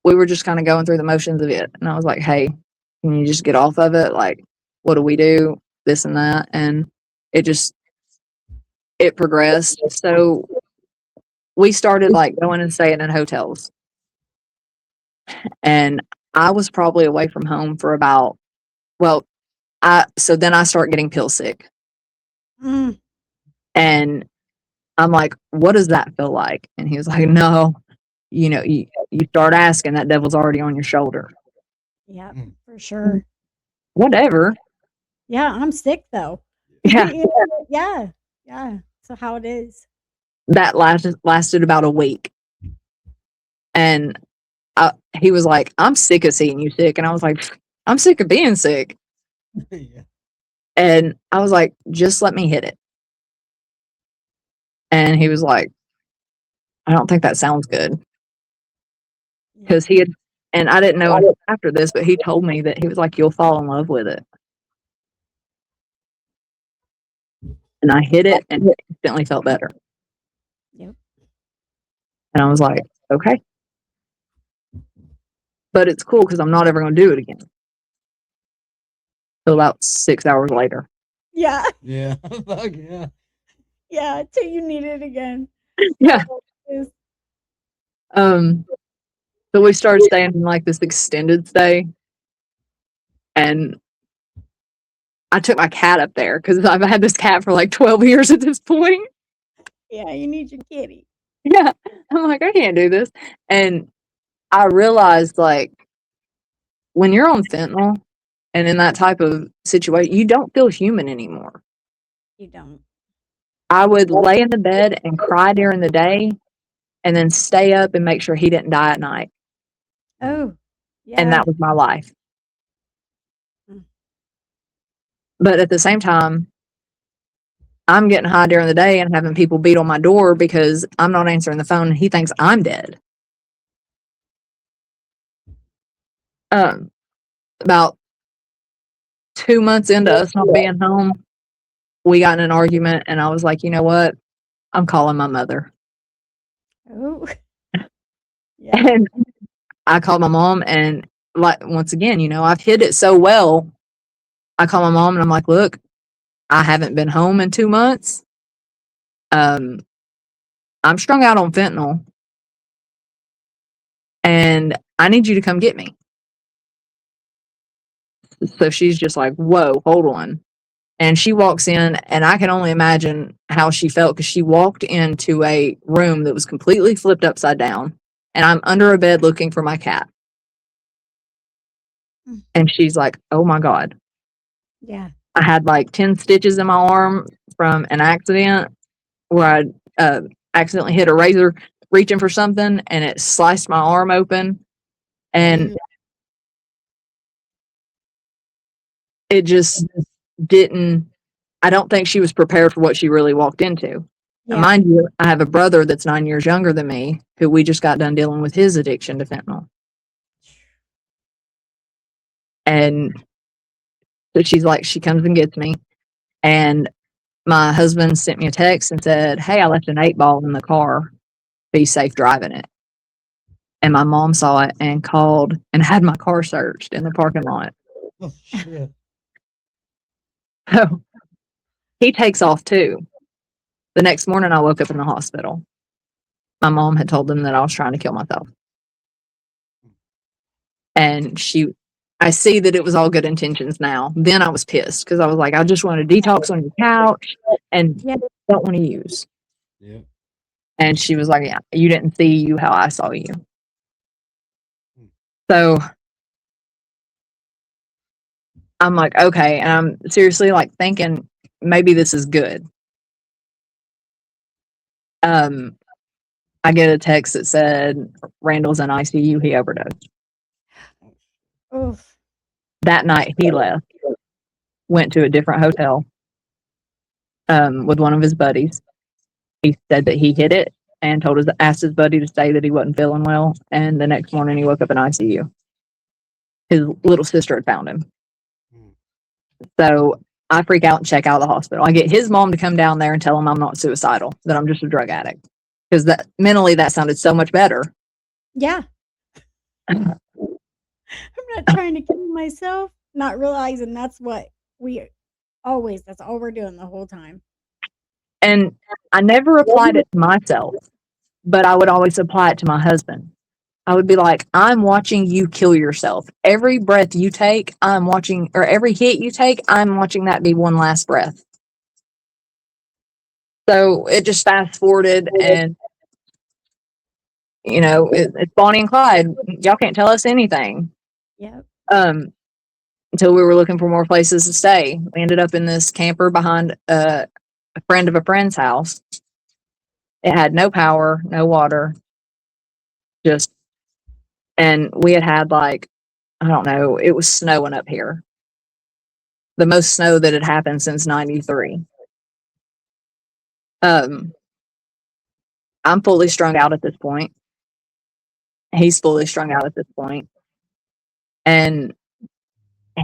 we were just kind of going through the motions of it, and I was like, hey, can you just get off of it? Like, what do we do? This and that. And it progressed. So we started like going and staying in hotels, and I was probably away from home for about, so then I start getting pill sick. Mm. And I'm like, what does that feel like? And he was like, no, you start asking, that devil's already on your shoulder. Yeah, for sure. whatever. Yeah, I'm sick though. Yeah. Yeah. So how it is. That lasted about a week. And he was like, I'm sick of seeing you sick. And I was like, I'm sick of being sick. Yeah. And I was like, just let me hit it. And he was like, I don't think that sounds good. Because he had, and I didn't know until after this, but he told me that he was like, you'll fall in love with it. And I hit it and it instantly felt better. Yep. And I was like, okay. But it's cool because I'm not ever going to do it again. So about 6 hours later. Yeah. Yeah. Fuck yeah. Yeah. Till you need it again. Yeah. So we started staying in like this extended stay. And I took my cat up there because I've had this cat for like 12 years at this point. Yeah, you need your kitty. Yeah. I'm like, I can't do this. And I realized like when you're on fentanyl and in that type of situation, you don't feel human anymore. You don't. I would lay in the bed and cry during the day and then stay up and make sure he didn't die at night. Oh, yeah. And that was my life. Mm. But at the same time, I'm getting high during the day and having people beat on my door because I'm not answering the phone and he thinks I'm dead. About 2 months into us not being home, we got in an argument and I was like, you know what? I'm calling my mother. Oh. Yeah. And I called my mom and like once again, you know, I've hid it so well. I call my mom and I'm like, look, I haven't been home in 2 months. I'm strung out on fentanyl and I need you to come get me. So she's just like, whoa, hold on. And she walks in and I can only imagine how she felt because she walked into a room that was completely flipped upside down and I'm under a bed looking for my cat. And she's like, oh my God. Yeah. I had like 10 stitches in my arm from an accident where I accidentally hit a razor reaching for something and it sliced my arm open. And it just didn't, I don't think she was prepared for what she really walked into. Yeah. And mind you, I have a brother that's 9 years younger than me who we just got done dealing with his addiction to fentanyl. And so she's like, she comes and gets me. And my husband sent me a text and said, hey, I left an 8-ball in the car. Be safe driving it. And my mom saw it and called and had my car searched in the parking lot. Oh, shit. So he takes off too. The next morning, I woke up in the hospital. My mom had told them that I was trying to kill myself. And I see that it was all good intentions now. Then I was pissed because I was like, I just want to detox on your couch and don't want to use. Yeah. And she was like, yeah, you didn't see you how I saw you. So I'm like, okay. And I'm seriously like thinking maybe this is good. I get a text that said Randall's in ICU, he overdosed. Oof. That night he left, went to a different hotel with one of his buddies. He said that he hit it and asked his buddy to stay, that he wasn't feeling well. And the next morning he woke up in ICU. His little sister had found him. So I freak out and check out of the hospital. I get his mom to come down there and tell him I'm not suicidal, that I'm just a drug addict. Because that mentally that sounded so much better. Yeah. I'm not trying to kill myself, not realizing that's what that's all we're doing the whole time. And I never applied it to myself, but I would always apply it to my husband. I would be like, I'm watching you kill yourself. Every breath you take, I'm watching, or every hit you take, I'm watching that be one last breath. So it just fast forwarded and, you know, it's Bonnie and Clyde. Y'all can't tell us anything. Yeah. until we were looking for more places to stay. We ended up in this camper behind a friend of a friend's house. It had no power, no water, just, and we had like, I don't know, it was snowing up here. The most snow that had happened since 93. I'm fully strung out at this point. He's fully strung out at this point. And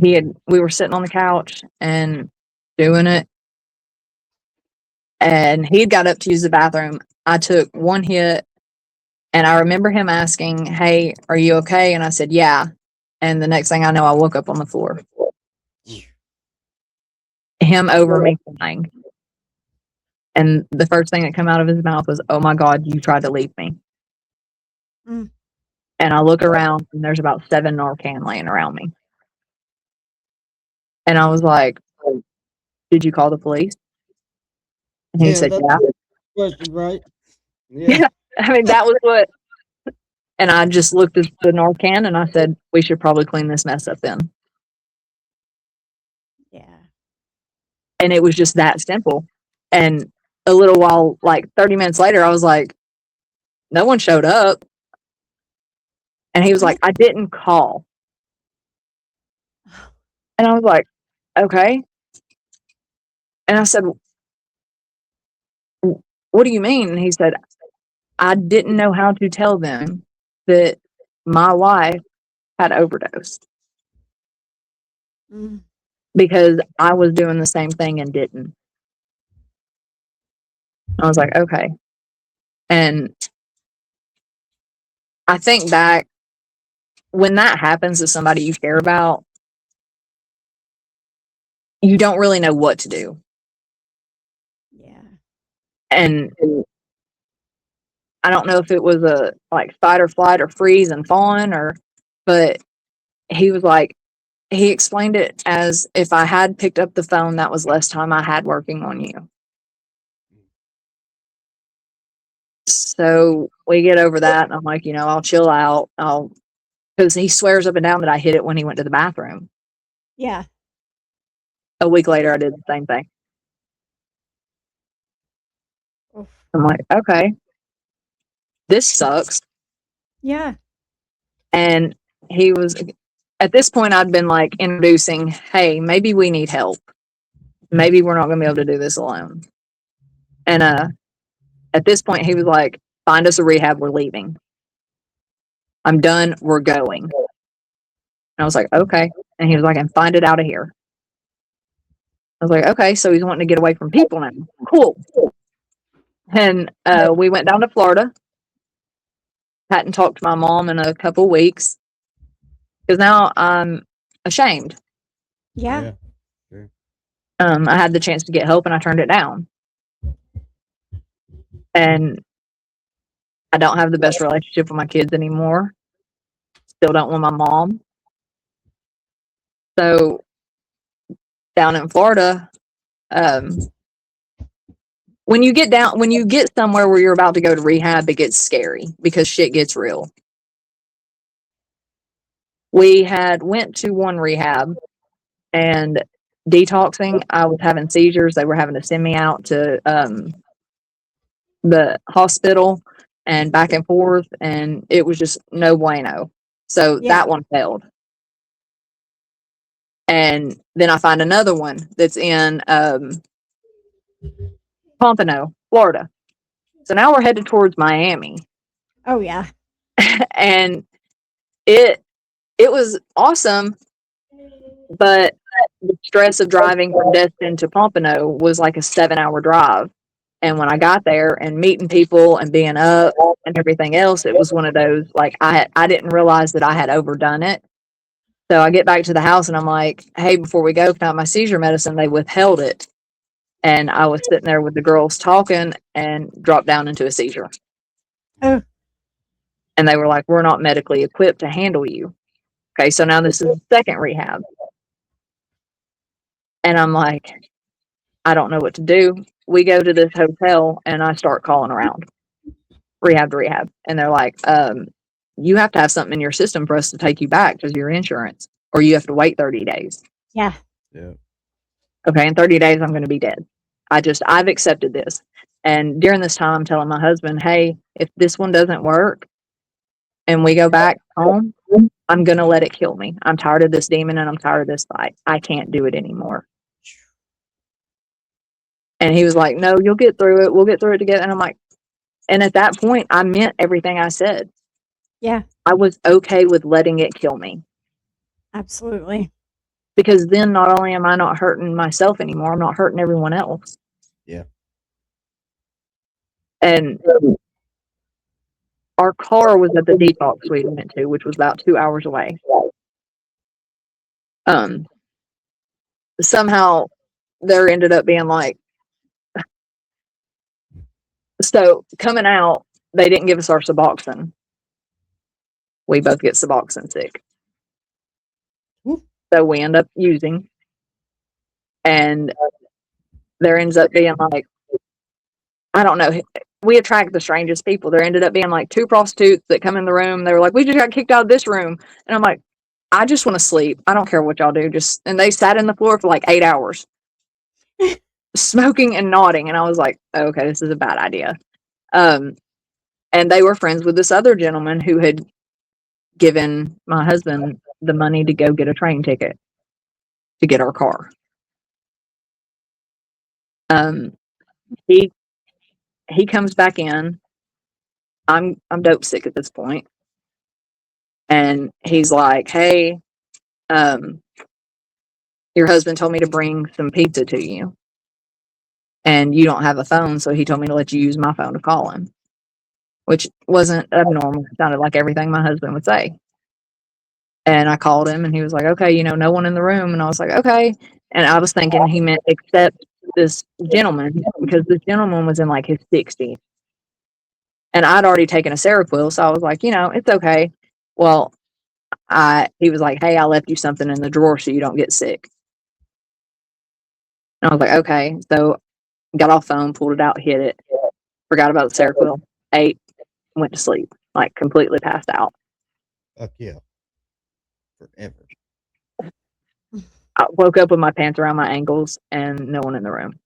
we were sitting on the couch and doing it. And he had got up to use the bathroom. I took one hit, and I remember him asking, "Hey, are you okay?" And I said, "Yeah." And the next thing I know, I woke up on the floor. Him over me crying. And the first thing that came out of his mouth was, "Oh my God, you tried to leave me." Mm. And I look around, and there's about 7 Narcan laying around me. And I was like, "Did you call the police?" And he said, that's "Yeah." the question, right? Yeah. Yeah. I mean, that was what. And I just looked at the Narcan and I said, "We should probably clean this mess up then." Yeah. And it was just that simple. And a little while, like 30 minutes later, I was like, "No one showed up." And he was like, "I didn't call." And I was like, "Okay." And I said, "What do you mean?" And he said, "I didn't know how to tell them that my wife had overdosed Mm. because I was doing the same thing and didn't." I was like, "Okay." And I think back, when that happens to somebody you care about, you don't really know what to do. Yeah. And I don't know if it was a like fight or flight or freeze and fawn, but he was like, he explained it as, if I had picked up the phone, that was less time I had working on you. So we get over that, and I'm like, I'll chill out. Because he swears up and down that I hit it when he went to the bathroom. Yeah. A week later, I did the same thing. Oof. I'm like, okay, this sucks. Yeah. And he was, at this point, I'd been like introducing, "Hey, maybe we need help. Maybe we're not going to be able to do this alone." And at this point, he was like, "Find us a rehab. We're leaving. I'm done. We're going." And I was like, "Okay." And he was like, "And find it out of here." I was like, "Okay." So he's wanting to get away from people now. Cool. And we went down to Florida. Hadn't talked to my mom in a couple weeks because now I'm ashamed. Yeah. Sure. I had the chance to get help and I turned it down. And I don't have the best relationship with my kids anymore. Still don't with my mom. So down in Florida, when you get somewhere where you're about to go to rehab, it gets scary because shit gets real. We had went to one rehab and detoxing. I was having seizures. They were having to send me out to the hospital and back and forth, and it was just no bueno. So Yeah. that one failed. And then I find another one that's in Pompano, Florida. So now we're headed towards Miami. Oh yeah. And it was awesome, but the stress of driving from Destin to Pompano was like a 7-hour drive. And when I got there and meeting people and being up and everything else, it was one of those, like, I didn't realize that I had overdone it. So I get back to the house and I'm like, "Hey, before we go, can I have my seizure medicine?" They withheld it. And I was sitting there with the girls talking and dropped down into a seizure. Oh. And they were like, "We're not medically equipped to handle you." Okay, so now this is the second rehab. And I'm like, I don't know what to do. We go to this hotel and I start calling around rehab to rehab. And they're like, "You have to have something in your system for us to take you back because your insurance." or you have to wait 30 days. Yeah. Yeah. Okay, in 30 days, I'm going to be dead. I've accepted this. And during this time, I'm telling my husband, hey, if this one doesn't work and we go back home, I'm going to let it kill me. I'm tired of this demon and I'm tired of this fight. I can't do it anymore. And he was like, no, you'll get through it. We'll get through it together. And I'm like, and at that point, I meant everything I said. Yeah. I was okay with letting it kill me. Absolutely. Because then not only am I not hurting myself anymore, I'm not hurting everyone else. Yeah. And our car was at the detox we went to, which was about 2 hours away. Somehow there ended up being like, so coming out, they didn't give us our Suboxone. We both get Suboxone sick. So we end up using, and there ends up being like, I don't know, we attract the strangest people. There ended up being like 2 prostitutes that come in the room. They were like, we just got kicked out of this room. And I'm like, I just want to sleep. I don't care what y'all do. And they sat in the floor for like 8 hours, smoking and nodding. And I was like, okay, this is a bad idea. And they were friends with this other gentleman who had given my husband the money to go get a train ticket to get our car. He comes back in. I'm dope sick at this point. And he's like, hey, your husband told me to bring some pizza to you. And you don't have a phone, so he told me to let you use my phone to call him. Which wasn't abnormal. It sounded like everything my husband would say. And I called him and he was like, okay, no one in the room. And I was like, okay. And I was thinking he meant except this gentleman, because this gentleman was in like his 60s. And I'd already taken a Seroquel, so I was like, it's okay. Well, he was like, hey, I left you something in the drawer so you don't get sick. And I was like, okay. So got off phone, pulled it out, hit it, forgot about the Seroquel, ate, went to sleep, like completely passed out. Fuck yeah. Forever. I woke up with my pants around my ankles and no one in the room.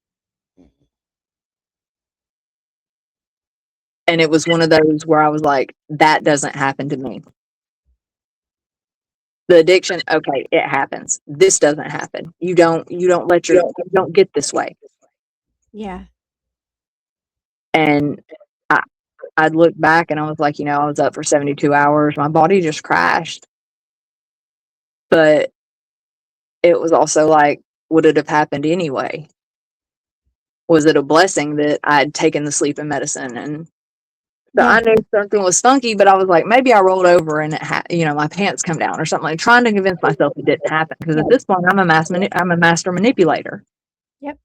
And it was one of those where I was like, that doesn't happen to me. The addiction, okay, it happens. This doesn't happen. You don't get this way. Yeah. And I'd look back and I was like, I was up for 72 hours. My body just crashed. But it was also like, would it have happened anyway? Was it a blessing that I'd taken the sleeping medicine? And so I knew something was funky, but I was like, maybe I rolled over and my pants come down or something, like trying to convince myself it didn't happen. Because at this point, I'm a master manipulator. Yep.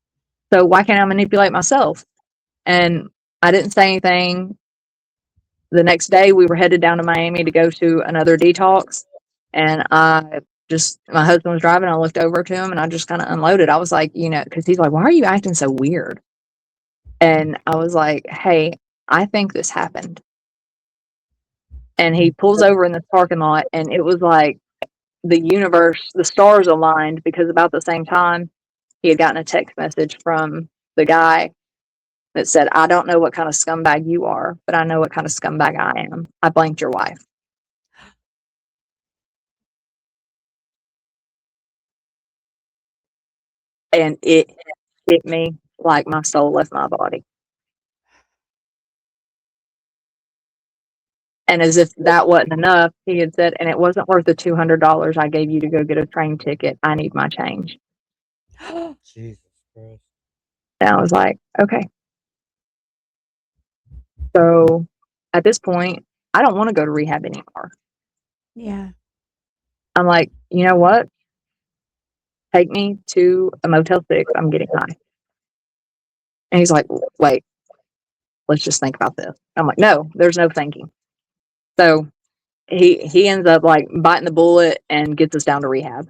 So why can't I manipulate myself? And I didn't say anything. The next day, we were headed down to Miami to go to another detox. And my husband was driving. I looked over to him and I just kind of unloaded. I was like, because he's like, why are you acting so weird? And I was like, hey, I think this happened. And he pulls over in this parking lot, and it was like the universe, the stars aligned, because about the same time he had gotten a text message from the guy that said, I don't know what kind of scumbag you are, but I know what kind of scumbag I am. I blanked your wife. And it hit me like my soul left my body. And as if that wasn't enough, he had said, and it wasn't worth the $200 I gave you to go get a train ticket. I need my change. Jesus Christ. And I was like, okay. So at this point, I don't want to go to rehab anymore. Yeah. I'm like, you know what? Take me to a Motel 6. I'm getting high. And he's like, wait, let's just think about this. I'm like, no, there's no thinking. So he ends up like biting the bullet and gets us down to rehab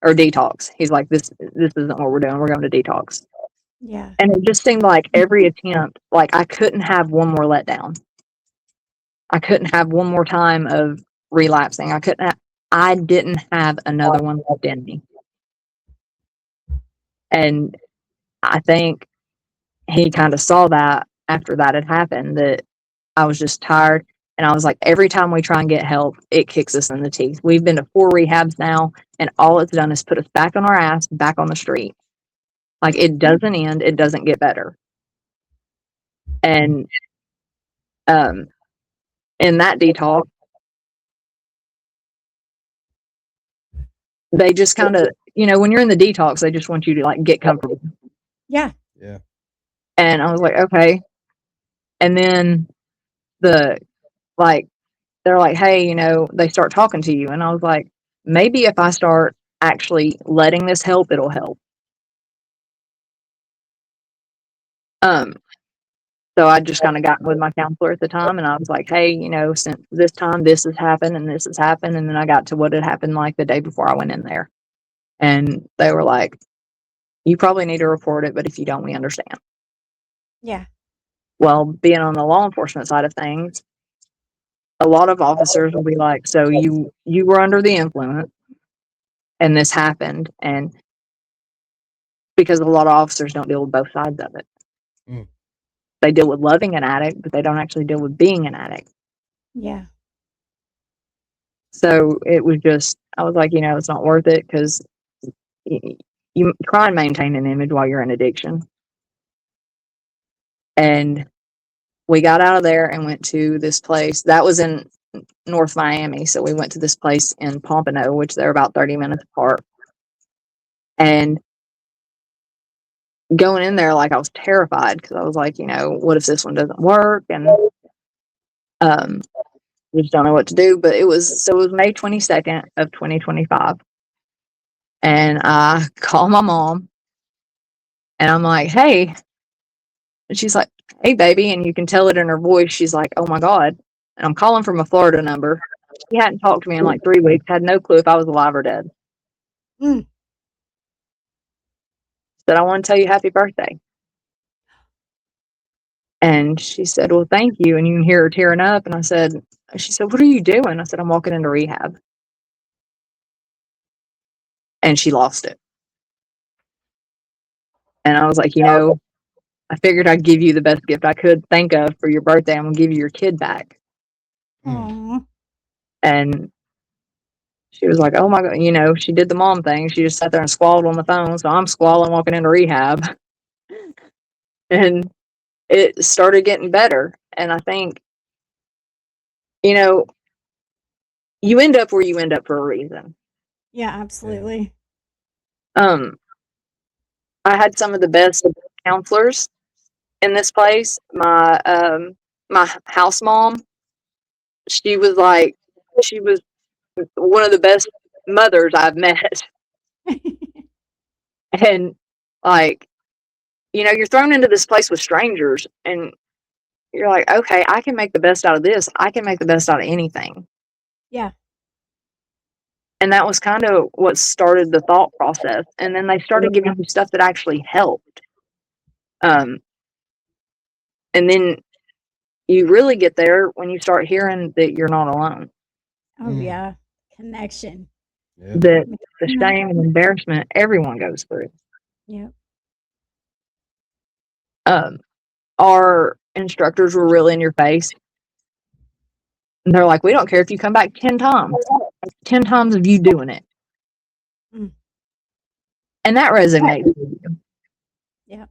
or detox. He's like, this isn't what we're doing. We're going to detox. Yeah. And it just seemed like every attempt, like I couldn't have one more letdown. I couldn't have one more time of relapsing. I didn't have another one left in me. And I think he kind of saw that after that had happened, that I was just tired. And I was like, every time we try and get help, it kicks us in the teeth. We've been to 4 rehabs now, and all it's done is put us back on our ass, back on the street. Like, it doesn't end, it doesn't get better. And in that detox, they just kind of, you know, when you're in the detox, they just want you to like get comfortable. Yeah. Yeah. And I was like, okay. And then they're like, hey, you know, they start talking to you. And I was like, maybe if I start actually letting this help, it'll help. So I just kind of got with my counselor at the time, and I was like, hey, you know, since this time this has happened and this has happened. And then I got to what had happened like the day before I went in there. And they were like, you probably need to report it, but if you don't, we understand. Yeah. Well, being on the law enforcement side of things, a lot of officers will be like, so you were under the influence and this happened. And because a lot of officers don't deal with both sides of it. Mm. They deal with loving an addict, but they don't actually deal with being an addict. Yeah. So it was just, I was like, you know, it's not worth it, because you try and maintain an image while you're in addiction. And we got out of there and went to this place that was in North Miami. So we went to this place in Pompano, which they're about 30 minutes apart. And going in there, like, I was terrified, because I was like, you know, what if this one doesn't work? And we just don't know what to do. But it was May 22nd of 2025. And I call my mom and I'm like, hey. And she's like, hey, baby. And you can tell it in her voice. She's like, oh my God. And I'm calling from a Florida number. She hadn't talked to me in like 3 weeks, had no clue if I was alive or dead. Mm. Said, I want to tell you happy birthday. And she said, well, thank you. And you can hear her tearing up. And she said, what are you doing? I said, I'm walking into rehab. And she lost it. And I was like, you know, I figured I'd give you the best gift I could think of for your birthday. I'm going to give you your kid back. Aww. And she was like, oh my God, you know, she did the mom thing. She just sat there and squalled on the phone. So I'm squalling walking into rehab. And it started getting better. And I think, you know, you end up where you end up for a reason. Yeah, absolutely. I had some of the best counselors in this place. My house mom, she was one of the best mothers I've met. And like, you know, you're thrown into this place with strangers and you're like, okay, I can make the best out of this. I can make the best out of anything. Yeah. And that was kind of what started the thought process. And then they started giving me stuff that actually helped. And then you really get there when you start hearing that you're not alone. Oh, yeah. Connection. Yeah. That the shame and embarrassment everyone goes through. Yeah. Our instructors were really in your face. And they're like, we don't care if you come back 10 times. 10 times of you doing it. Mm. And that resonates with you. Yeah.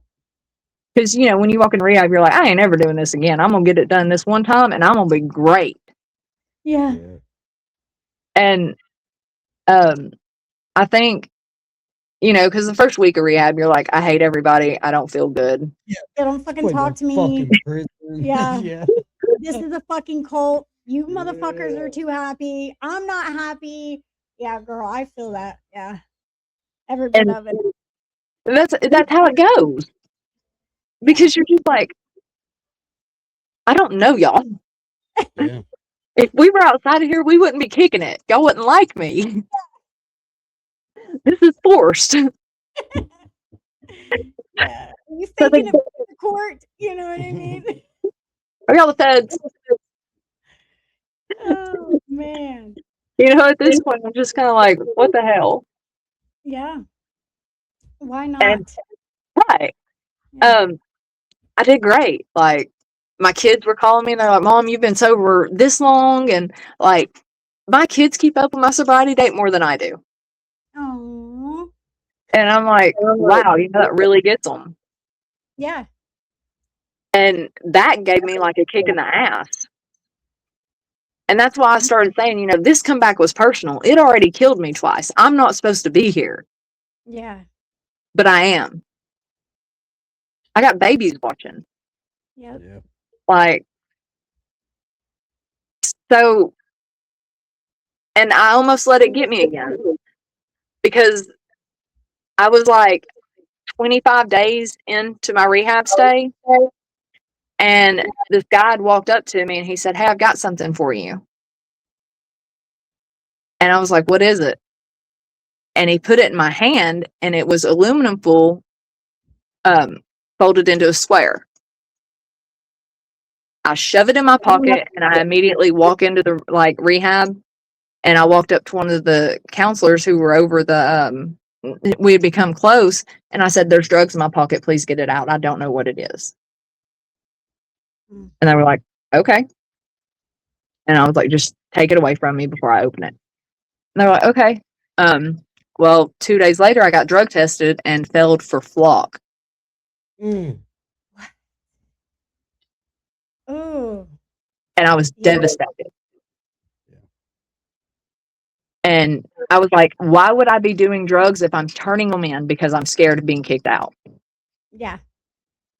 Because, you know, when you walk in rehab, you're like, I ain't ever doing this again. I'm going to get it done this one time and I'm going to be great. Yeah. And I think, you know, because the first week of rehab, you're like, I hate everybody. I don't feel good. Yeah, don't fucking talk to me. Yeah. Yeah. This is a fucking cult. You motherfuckers are too happy. I'm not happy. Yeah, girl, I feel that. Yeah. Every bit of it. That's how it goes. Because you're just like, I don't know y'all. Yeah. If we were outside of here, we wouldn't be kicking it. Y'all wouldn't like me. This is forced. Yeah. You thinking about the court, you know what I mean? Are y'all the feds? Oh man. You know, at this point, I'm just kind of like, what the hell? Yeah. Why And not? right. Yeah. I did great. Like, my kids were calling me and they're like, Mom, you've been sober this long. And like, my kids keep up with my sobriety date more than I do. Oh. And I'm like, wow, you know, that really gets them. Yeah. And that gave me like a kick in the ass. And that's why I started saying, you know, this comeback was personal. It already killed me twice. I'm not supposed to be here, Yeah. but I am. I got babies watching. Yep. Yeah. Like, so, and I almost let it get me again because I was like 25 days into my rehab stay. And this guy had walked up to me and he said, Hey, I've got something for you. And I was like, what is it? And he put it in my hand and it was aluminum foil, folded into a square. I shove it in my pocket and I immediately walk into the like rehab. And I walked up to one of the counselors who were over the, we had become close. And I said, there's drugs in my pocket. Please get it out. I don't know what it is. Mm. And they were like, okay. And I was like, just take it away from me before I open it. And they were like, okay. Well, 2 days later, I got drug tested and failed for flock. Mm. Oh. And I was Yeah. devastated. And I was like, why would I be doing drugs if I'm turning them in because I'm scared of being kicked out? Yeah.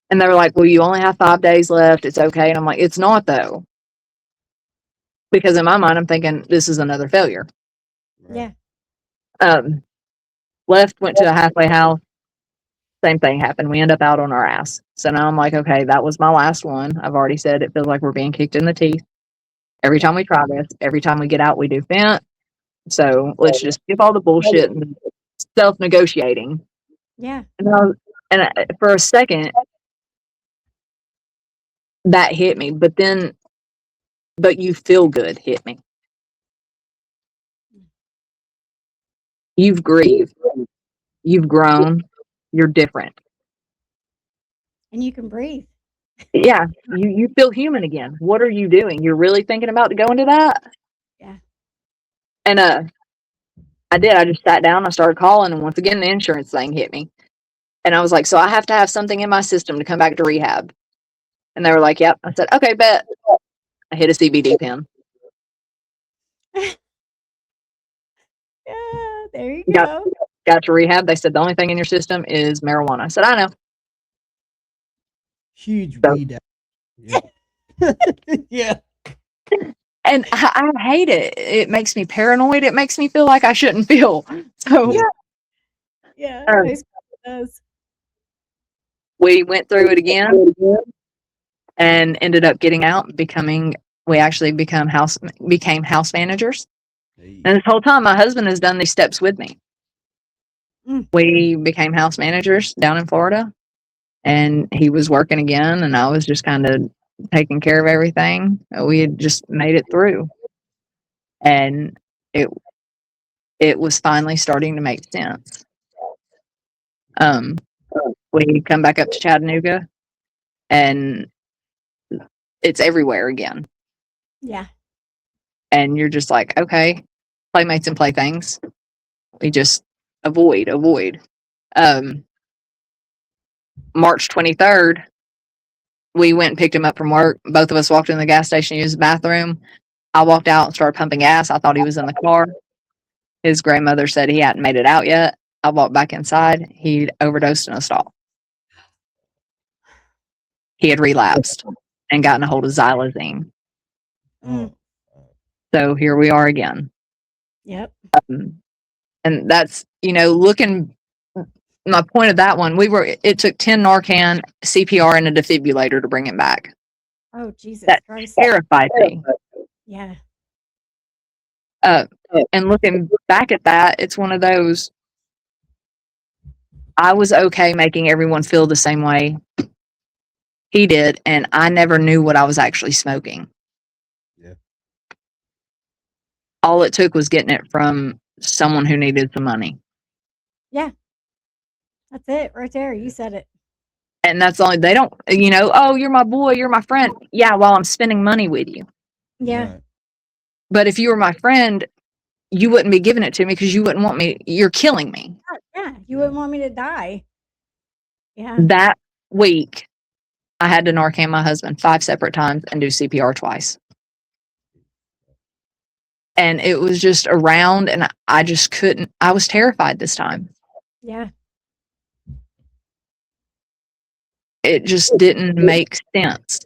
And they were like, well, you only have 5 days left. It's okay. And I'm like, it's not though. Because in my mind, I'm thinking this is another failure. Yeah. Left, went to a halfway house. Same thing happened. We end up out on our ass. So now I'm like, okay, that was my last one. I've already said it feels like we're being kicked in the teeth. Every time we try this, every time we get out, we do fent. So let's just skip all the bullshit and self-negotiating. Yeah. For a second, that hit me. But then, but you feel good hit me. You've grieved. You've grown. You're different. And you can breathe. Yeah, you feel human again. What are you doing? You're really thinking about to go into that? Yeah. And I did. I just sat down, I started calling, and once again the insurance thing hit me. And I was like, so I have to have something in my system to come back to rehab. And they were like, yep. I said, okay, bet. I hit a CBD pen. Yeah, there you Got, go. got to rehab. They said the only thing in your system is marijuana. I said, I know. Huge So- weed. Yeah. Yeah. And I hate it. It makes me paranoid. It makes me feel like I shouldn't feel. So Yeah, Um, most probably does. we went through it again and ended up getting out, we actually became house managers. Hey. And this whole time, my husband has done these steps with me. Mm. We became house managers down in Florida, and he was working again, and I was just kind of taking care of everything. We had just made it through, and it was finally starting to make sense. We come back up to Chattanooga, and it's everywhere again. Yeah. And you're just like, okay, playmates and playthings. We just avoid. March 23rd, we went and picked him up from work. Both of us walked in the gas station, used the bathroom. I walked out and started pumping gas. I thought he was in the car. His grandmother said he hadn't made it out yet. I walked back inside. He'd overdosed in a stall. He had relapsed and gotten a hold of xylazine. Mm. So here we are again. Yep. And that's, looking, my point of that one, it took 10 Narcan, CPR, and a defibrillator to bring him back. Oh, Jesus That Christ. terrified me. Yeah. And looking back at that, it's one of those, I was okay making everyone feel the same way he did, and I never knew what I was actually smoking. Yeah. all it took was getting it from someone who needed some money. Yeah. That's it right there. You said it. And that's all. They don't, oh, you're my boy, you're my friend. Yeah, while I'm spending money with you. Yeah. Right. But if you were my friend, you wouldn't be giving it to me because you wouldn't want me. You're killing me. Yeah. You wouldn't want me to die. Yeah. That week, I had to Narcan my husband 5 separate times and do CPR twice. And it was just around, and I just couldn't. I was terrified this time. Yeah. It just didn't make sense.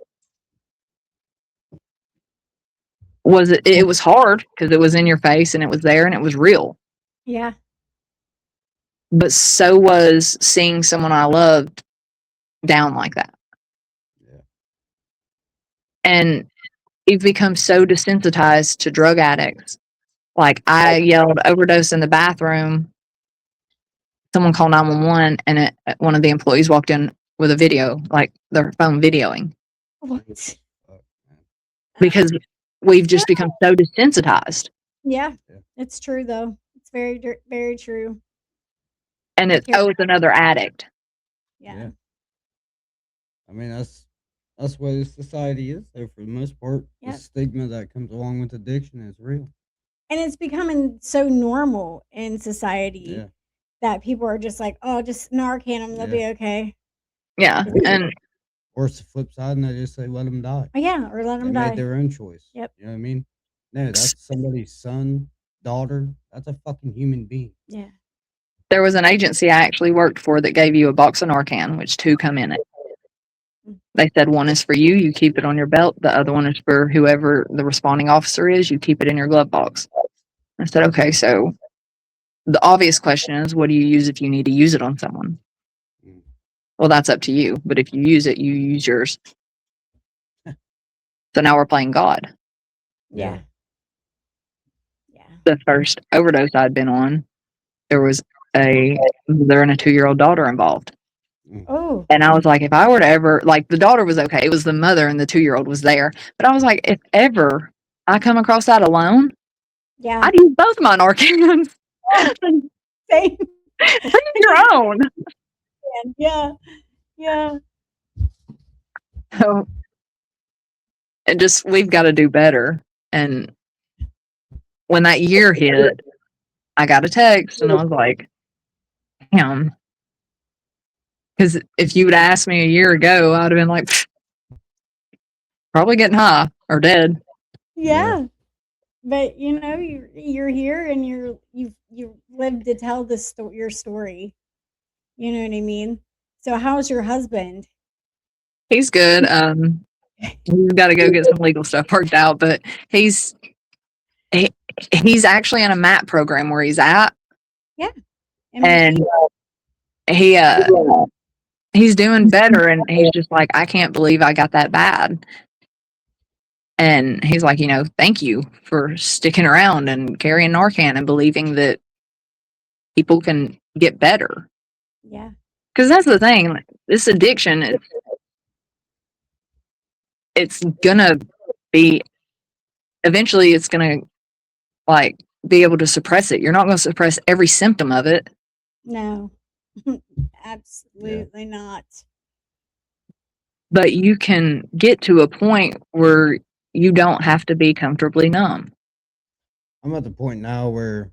It was hard because it was in your face and it was there and it was real. Yeah. But so was seeing someone I loved down like that. Yeah. And you've become so desensitized to drug addicts. Like, I yelled overdose in the bathroom. Someone called 911 and one of the employees walked in with a video, like their phone videoing. What? Because we've just become so desensitized. Yeah. It's true though. It's very, very true. And it's another addict. Yeah. I mean, that's what society is. So for the most part, the stigma that comes along with addiction is real. And it's becoming so normal in society that people are just like, oh, just Narcan them, they'll be okay. Yeah. And or it's the flip side, and they just say, let them die. Oh, yeah, or let them die. They made their own choice. Yep. You know what I mean? No, that's somebody's son, daughter. That's a fucking human being. Yeah. There was an agency I actually worked for that gave you a box of Narcan, which 2 come in it. They said 1 is for you, you keep it on your belt. The other 1 is for whoever the responding officer is, you keep it in your glove box. I said, okay, so the obvious question is, what do you use if you need to use it on someone? Well, that's up to you. But if you use it, you use yours. So now we're playing God. Yeah. The first overdose I'd been on, there was a mother and a 2-year-old daughter involved. Oh. And I was like, if I were to ever, like, the daughter was okay. It was the mother and the 2-year-old was there. But I was like, if ever I come across that alone, I'd use both my Narcans. Same. Your own. Yeah. Yeah. So we've got to do better. And when that year hit, I got a text and I was like, damn. Because if you would have asked me a year ago, I'd have been like, probably getting high or dead. Yeah. But you're here and you've lived to tell your story. You know what I mean? So how's your husband? He's good. We've got to go get some legal stuff worked out, but he's actually in a MAP program where he's at. Yeah. And he's doing better, and he's just like, I can't believe I got that bad. And he's like, thank you for sticking around and carrying Narcan and believing that people can get better. Yeah. Because that's the thing. This addiction, it's going to be, eventually it's going to, like, be able to suppress it. You're not going to suppress every symptom of it. No. Absolutely not. But you can get to a point where you don't have to be comfortably numb. I'm at the point now where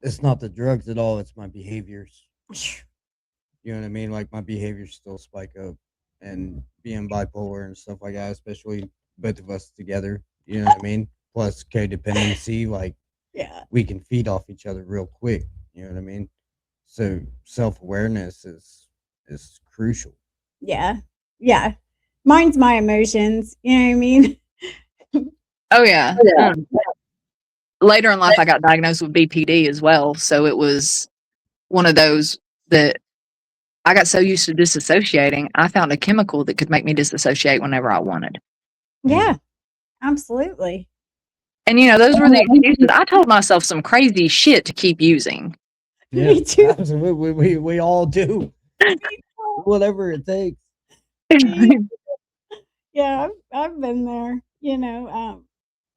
it's not the drugs at all, it's my behaviors. You know what I mean? Like, my behaviors still spike up, and being bipolar and stuff like that, especially both of us together, you know what I mean? Plus codependency, like, we can feed off each other real quick, you know what I mean? So self-awareness is crucial. Yeah. Yeah. Mine's my emotions. You know what I mean? Oh, yeah. Later in life, I got diagnosed with BPD as well. So it was one of those that I got so used to disassociating, I found a chemical that could make me disassociate whenever I wanted. Yeah, absolutely. And, those were the excuses. I told myself some crazy shit to keep using. Yeah, me too. Absolutely. We all do. Whatever it takes. Yeah, I've been there,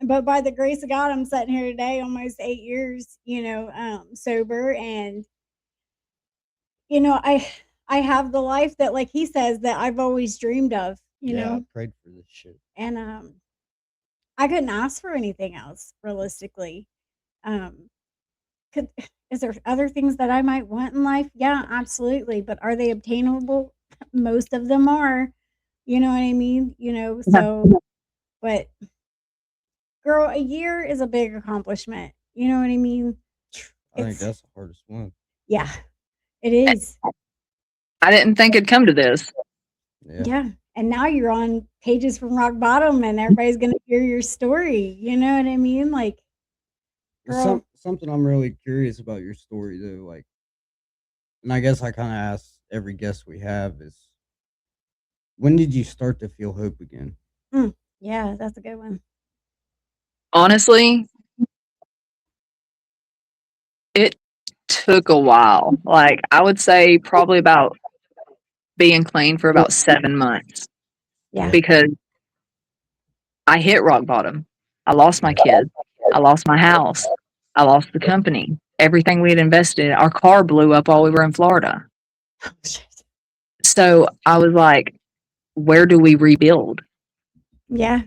but by the grace of God, I'm sitting here today, almost 8 years, sober, and I have the life that, like he says, that I've always dreamed of, I prayed for this shit. and I couldn't ask for anything else realistically. Um, could is there other things that I might want in life? Yeah, absolutely, but are they obtainable? Most of them are. You know what I mean? So but girl, a year is a big accomplishment. You know what I mean? I think that's the hardest one. Yeah, it is. I didn't think it'd come to this. Yeah. And now you're on Pages from Rock Bottom and everybody's going to hear your story. You know what I mean? Like, girl. Something I'm really curious about your story, though, like, and I guess I kind of ask every guest we have is, when did you start to feel hope again? Yeah, that's a good one. Honestly, it took a while. Like, I would say probably about being clean for about 7 months. Yeah. Because I hit rock bottom. I lost my kids. I lost my house. I lost the company. Everything we had invested. Our car blew up while we were in Florida. So I was like, where do we rebuild? Yeah.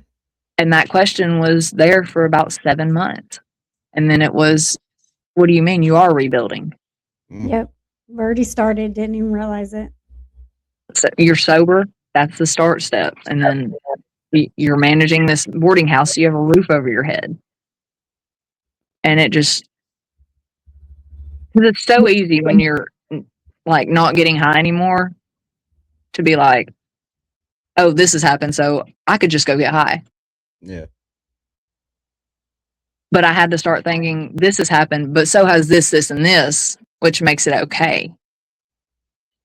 And that question was there for about 7 months. And then it was, what do you mean you are rebuilding? Yep. We've already started, didn't even realize it. So you're sober. That's the start step. And then you're managing this boarding house. So you have a roof over your head. And it just, because it's so easy when you're like not getting high anymore to be like, oh, this has happened, so I could just go get high. Yeah. But I had to start thinking, this has happened, but so has this, this, and this, which makes it okay.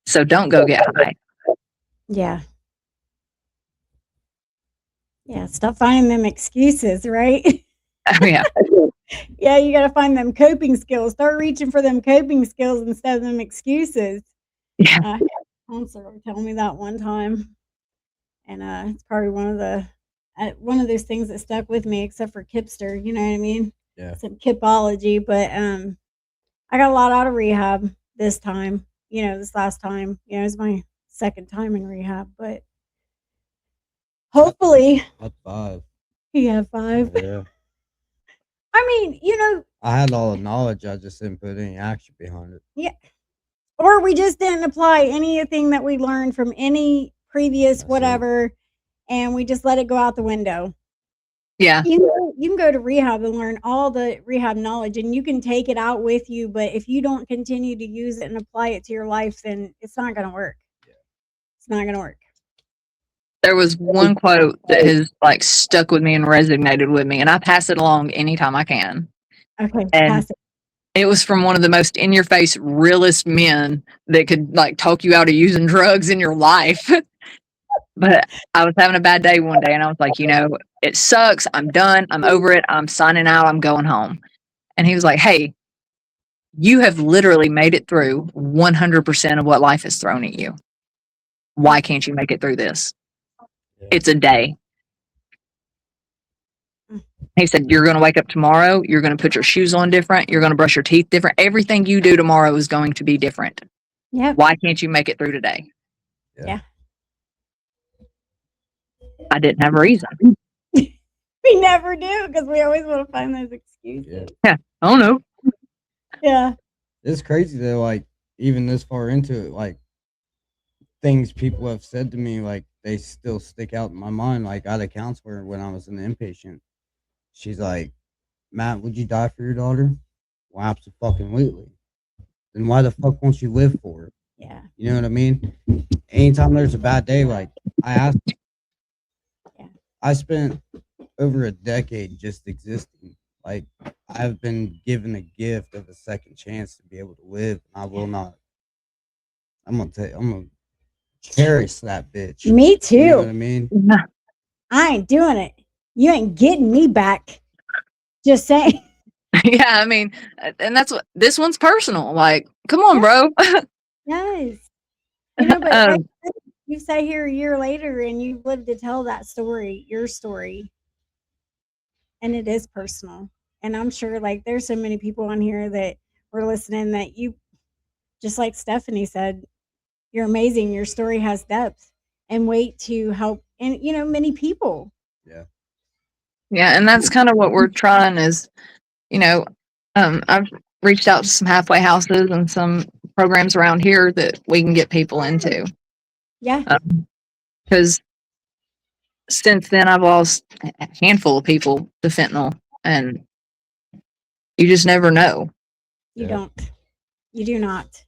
So don't go get high. Yeah. Yeah. Stop finding them excuses, right? Oh, yeah. Yeah, you got to find them coping skills. Start reaching for them coping skills instead of them excuses. Yeah. Counselor was telling me that one time, and it's probably one of those things that stuck with me, except for Kipster. You know what I mean? Yeah. Some Kipology, but I got a lot out of rehab this time. This last time. It was my second time in rehab, but hopefully. That's 5. Yeah, 5. Yeah. I mean, I had all the knowledge, I just didn't put any action behind it. Yeah. Or we just didn't apply anything that we learned from any previous whatever, and we just let it go out the window. Yeah. You can go to rehab and learn all the rehab knowledge, and you can take it out with you, but if you don't continue to use it and apply it to your life, then it's not going to work. Yeah. It's not going to work. There was one quote that has like stuck with me and resonated with me, and I pass it along anytime I can. Okay, and pass it. It was from one of the most in-your-face, realist men that could like talk you out of using drugs in your life. But I was having a bad day one day, and I was like, it sucks. I'm done. I'm over it. I'm signing out. I'm going home. And he was like, hey, you have literally made it through 100% of what life has thrown at you. Why can't you make it through this? Yeah. It's a day. He said, you're going to wake up tomorrow. You're going to put your shoes on different. You're going to brush your teeth different. Everything you do tomorrow is going to be different. Yeah. Why can't you make it through today? Yeah. I didn't have a reason. We never do, because we always want to find those excuses. Yeah. I don't know. Yeah. It's crazy though, like, even this far into it, like, things people have said to me, like, they still stick out in my mind. Like, I had a counselor when I was an inpatient. She's like, Matt, would you die for your daughter? Well, absolutely. Then why the fuck won't you live for her? Yeah. You know what I mean? Anytime there's a bad day, like, I asked. Yeah. I spent over a decade just existing. Like, I've been given a gift of a second chance to be able to live, and I will not. I'm gonna cherish that bitch. Me too. You know what I mean? I ain't doing it. You ain't getting me back. Just saying. Yeah, I mean, and that's what this one's personal. Like, come on, bro. Yes. But you say here a year later and you've lived to tell that story, your story. and it is personal. And I'm sure like there's so many people on here that were listening that you, just like Stephanie said, you're amazing. Your story has depth and weight to help, and many people. Yeah. Yeah, and that's kind of what we're trying is, I've reached out to some halfway houses and some programs around here that we can get people into. Yeah. Because since then, I've lost a handful of people to fentanyl, and you just never know. You don't. You do not.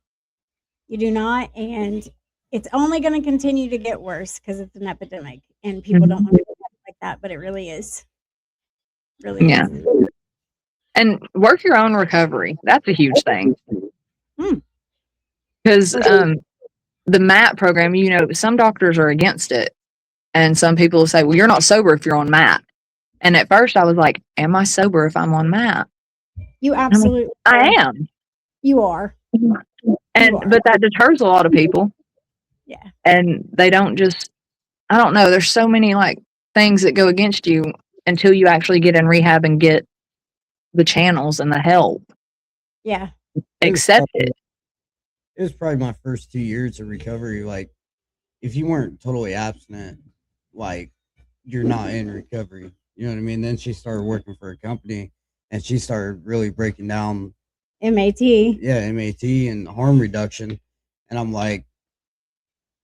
You do not. And it's only going to continue to get worse because it's an epidemic and people don't want to look at it like that, but it really is. Really Yeah. is. And work your own recovery. That's a huge thing. Hmm. Because the MAT program, some doctors are against it. And some people say, well, you're not sober if you're on MAT. And at first I was like, am I sober if I'm on MAT? You absolutely I am. You are. But that deters a lot of people. Yeah. And they don't just, I don't know, there's so many like things that go against you until you actually get in rehab and get the channels and the help. Yeah. Accept it. It was probably my first 2 years of recovery. Like, if you weren't totally abstinent, like, you're not in recovery. You know what I mean? Then she started working for a company, and she started really breaking down MAT. Yeah, MAT and harm reduction. And I'm like,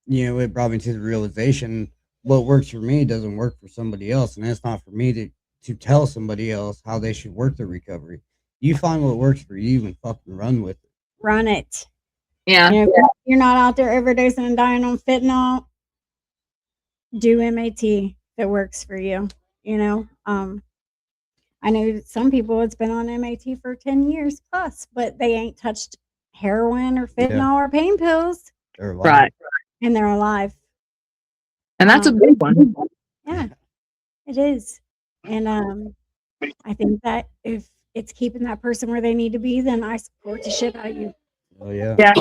it brought me to the realization what works for me doesn't work for somebody else. And it's not for me to tell somebody else how they should work their recovery. You find what works for you and fucking run with it. Run it. Yeah. You're not out there overdosing and dying on fentanyl. Do MAT that works for you. I know some people it's been on MAT for 10 years plus, but they ain't touched heroin or fentanyl or pain pills. They're alive. Right. And they're alive. And that's a big one. Yeah, it is. And I think that if it's keeping that person where they need to be, then I support the shit out of you. Oh, yeah. Yeah.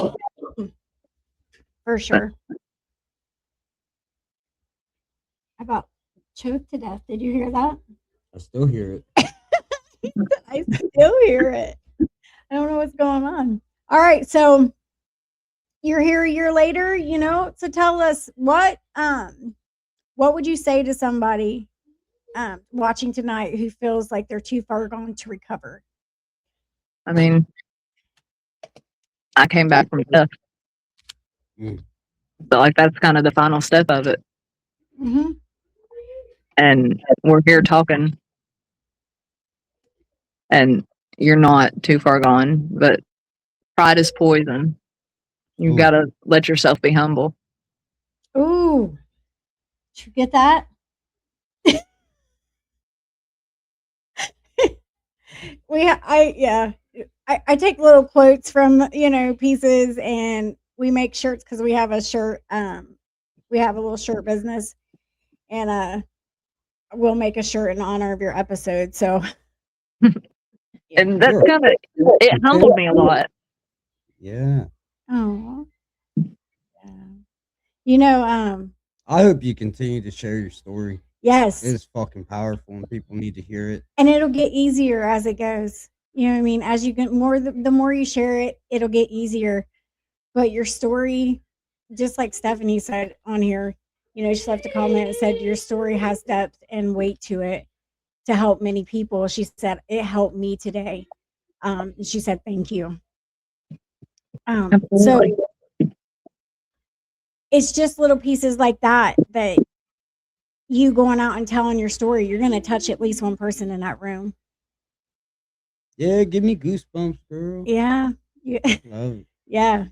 For sure. I about choked to death. Did you hear that? I still hear it. I still hear it. I don't know what's going on. All right, so you're here a year later, so tell us what would you say to somebody watching tonight who feels like they're too far gone to recover? I mean, I came back from death. But like that's kind of the final step of it. Mm-hmm. And we're here talking. And you're not too far gone, but pride is poison. You've got to let yourself be humble. Ooh. Did you get that? I take little quotes from, pieces, and we make shirts because we have a shirt, we have a little shirt business, and we'll make a shirt in honor of your episode. So and that's kind of, it humbled me a lot. Yeah. Oh. Yeah. I hope you continue to share your story. Yes. It is fucking powerful and people need to hear it. And it'll get easier as it goes. You know what I mean? As you get the more you share it, it'll get easier. But your story, just like Stephanie said on here, she left a comment and said, your story has depth and weight to it to help many people. She said, it helped me today. She said, thank you. So it's just little pieces like that you going out and telling your story, you're going to touch at least one person in that room. Yeah, give me goosebumps, girl. Yeah. Love it. Yeah.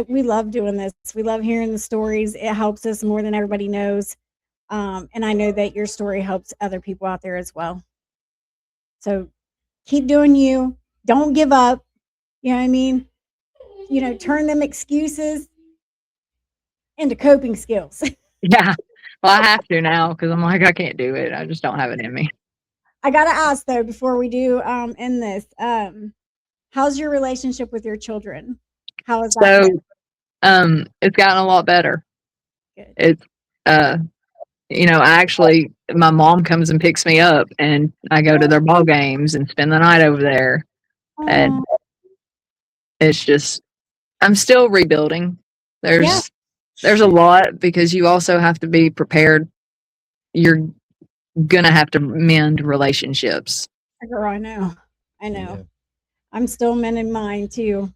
We love doing this. We love hearing the stories. It helps us more than everybody knows. And I know that your story helps other people out there as well. So keep doing you. Don't give up. You know what I mean? Turn them excuses into coping skills. Yeah. Well, I have to now because I'm like, I can't do it. I just don't have it in me. I got to ask, though, before we do end this, how's your relationship with your children? How is that? So, it's gotten a lot better. Good. It's, I actually my mom comes and picks me up, and I go to their ball games and spend the night over there. And it's just, I'm still rebuilding. There's a lot, because you also have to be prepared. You're gonna have to mend relationships. Girl, I know. Yeah. I'm still mending mine too.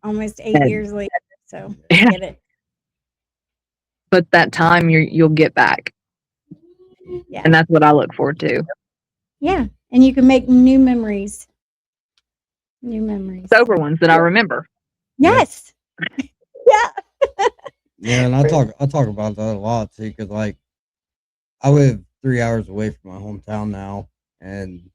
Almost 8 years later. So I get it. But that time you'll get back. Yeah. And that's what I look forward to. Yeah. And you can make new memories. Sober ones that I remember. Yes. Yeah. Yeah, and I talk about that a lot too, because like I live 3 hours away from my hometown now, and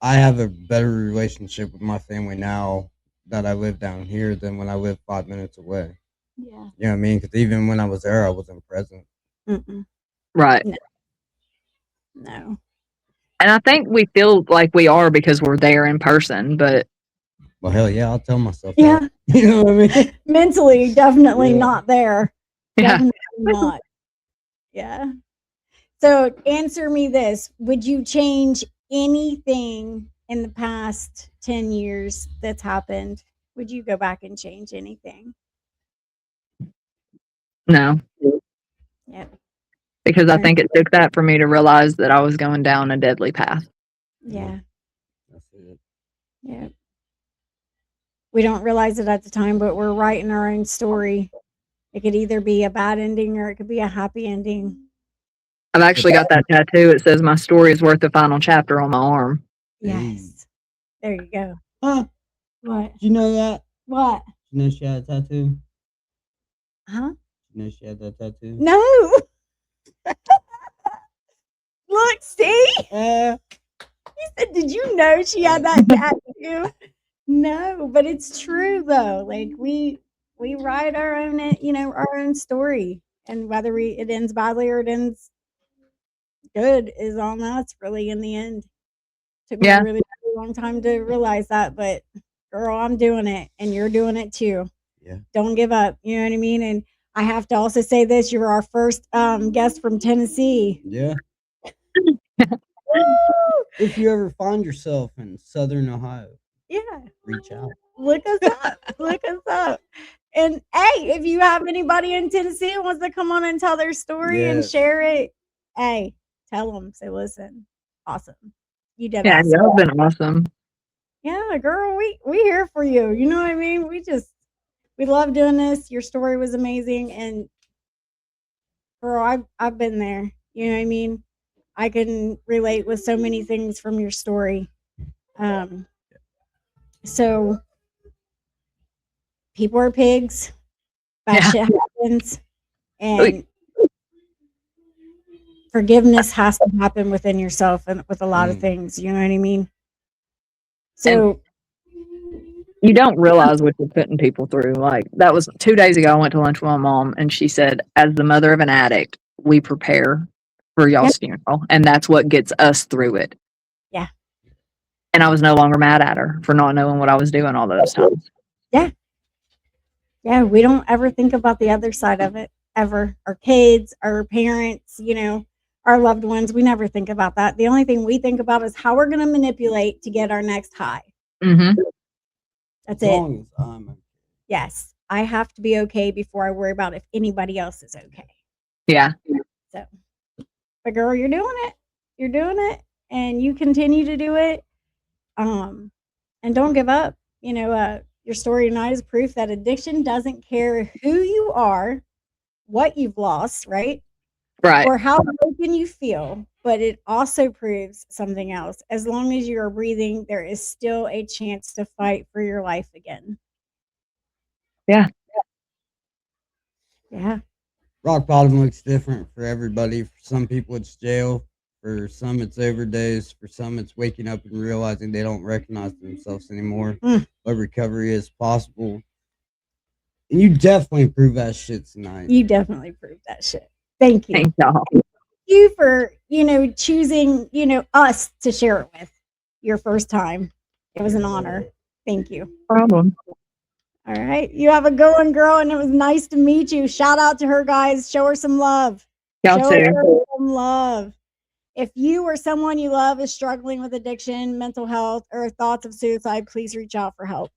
I have a better relationship with my family now that I live down here than when I lived 5 minutes away. Yeah. You know what I mean? Because even when I was there, I wasn't present. Mm-mm. Right. No. And I think we feel like we are because we're there in person, but well, hell yeah, I'll tell myself yeah. that. You know what I mean? Mentally, definitely not there. Yeah. Definitely not. Yeah. So answer me this. Would you change anything in the past 10 years that's happened? Would you go back and change anything? No. Yep. Because I think it took that for me to realize that I was going down a deadly path. Yeah. That's it. Yeah. We don't realize it at the time, but we're writing our own story. It could either be a bad ending or it could be a happy ending. I've actually got that tattoo. It says my story is worth the final chapter on my arm. Yes. There you go. Huh? What? Did you know that? What? Did you know she had a tattoo? Huh? Did you know she had that tattoo? No. Look, see? He said, did you know she had that tattoo? No, but it's true though. Like we write our own, our own story, and whether it ends badly or it ends good is on us. Really, in the end, took me a really long time to realize that. But girl, I'm doing it, and you're doing it too. Yeah. Don't give up. You know what I mean? And I have to also say this: you're our first guest from Tennessee. Yeah. If you ever find yourself in Southern Ohio, reach out. Look us up. Look us up. And hey, if you have anybody in Tennessee who wants to come on and tell their story and share it, hey, tell them. Say, listen, awesome. You did awesome. Yeah, you've been awesome. Yeah, girl, we here for you. You know what I mean? We love doing this. Your story was amazing, and girl, I've been there. You know what I mean? I can relate with so many things from your story. So people are pigs. Bad shit happens, and forgiveness has to happen within yourself and with a lot of things. You know what I mean? So you don't realize what you're putting people through. Like, that was 2 days ago. I went to lunch with my mom, and she said, as the mother of an addict, we prepare for y'all's funeral, and that's what gets us through it. Yeah. And I was no longer mad at her for not knowing what I was doing all those times. Yeah. Yeah, we don't ever think about the other side of it, ever. Our kids, our parents, our loved ones, we never think about that. The only thing we think about is how we're going to manipulate to get our next high. Mm-hmm. That's as long as I'm okay. Yes. I have to be okay before I worry about if anybody else is okay. Yeah. So, but girl, you're doing it. You're doing it, and you continue to do it. And don't give up. Your story tonight is proof that addiction doesn't care who you are, what you've lost, right? Right. Or how broken you feel, but it also proves something else. As long as you are breathing, there is still a chance to fight for your life again. Yeah. Yeah. Rock bottom looks different for everybody. For some people, it's jail. For some, it's overdose. For some, it's waking up and realizing they don't recognize themselves anymore. But recovery is possible. And you definitely proved that shit tonight. You definitely proved that shit. Thank you. Thank y'all. Thank you for, choosing, us to share it with your first time. It was an honor. Thank you. No problem. All right. You have a good one, girl, and it was nice to meet you. Shout out to her, guys. Show her some love. Y'all Show too. her some love. If you or someone you love is struggling with addiction, mental health, or thoughts of suicide, please reach out for help.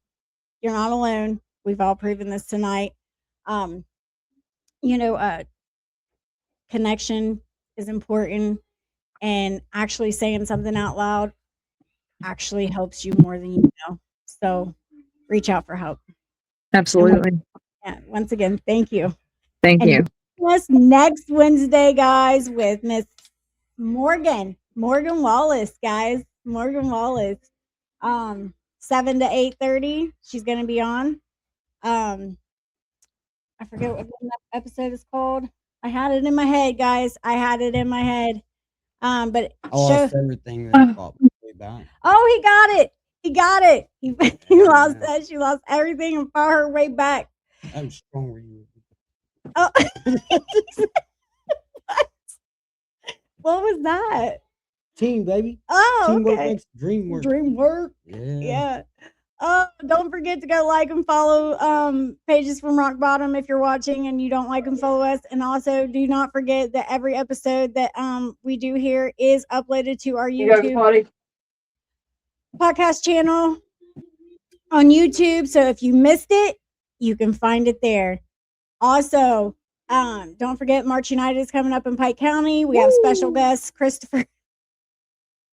You're not alone. We've all proven this tonight. Um, you know, connection is important, and actually saying something out loud actually helps you more than you know. So reach out for help. Absolutely. Yeah, once again, thank you. Thank you. Join us next Wednesday, guys, with Miss Morgan Wallace, guys. Morgan Wallace. 7 to 8:30. She's gonna be on. I forget what that episode is called. I had it in my head, guys. I had it in my head. But I lost everything that I thought way back. oh, he got it. He got it. He lost Yeah. that. She lost everything and fought her way back. I'm stronger than you. Oh, what was that? Team, baby. Oh, Teamwork okay. makes the dream work. Dream work. Yeah. Oh, don't forget to go like and follow Pages from Rock Bottom if you're watching and you don't like and follow us. And also do not forget that every episode that we do here is uploaded to our YouTube podcast channel on YouTube. So if you missed it, you can find it there. Also, don't forget March United is coming up in Pike County. We have special guest Christopher.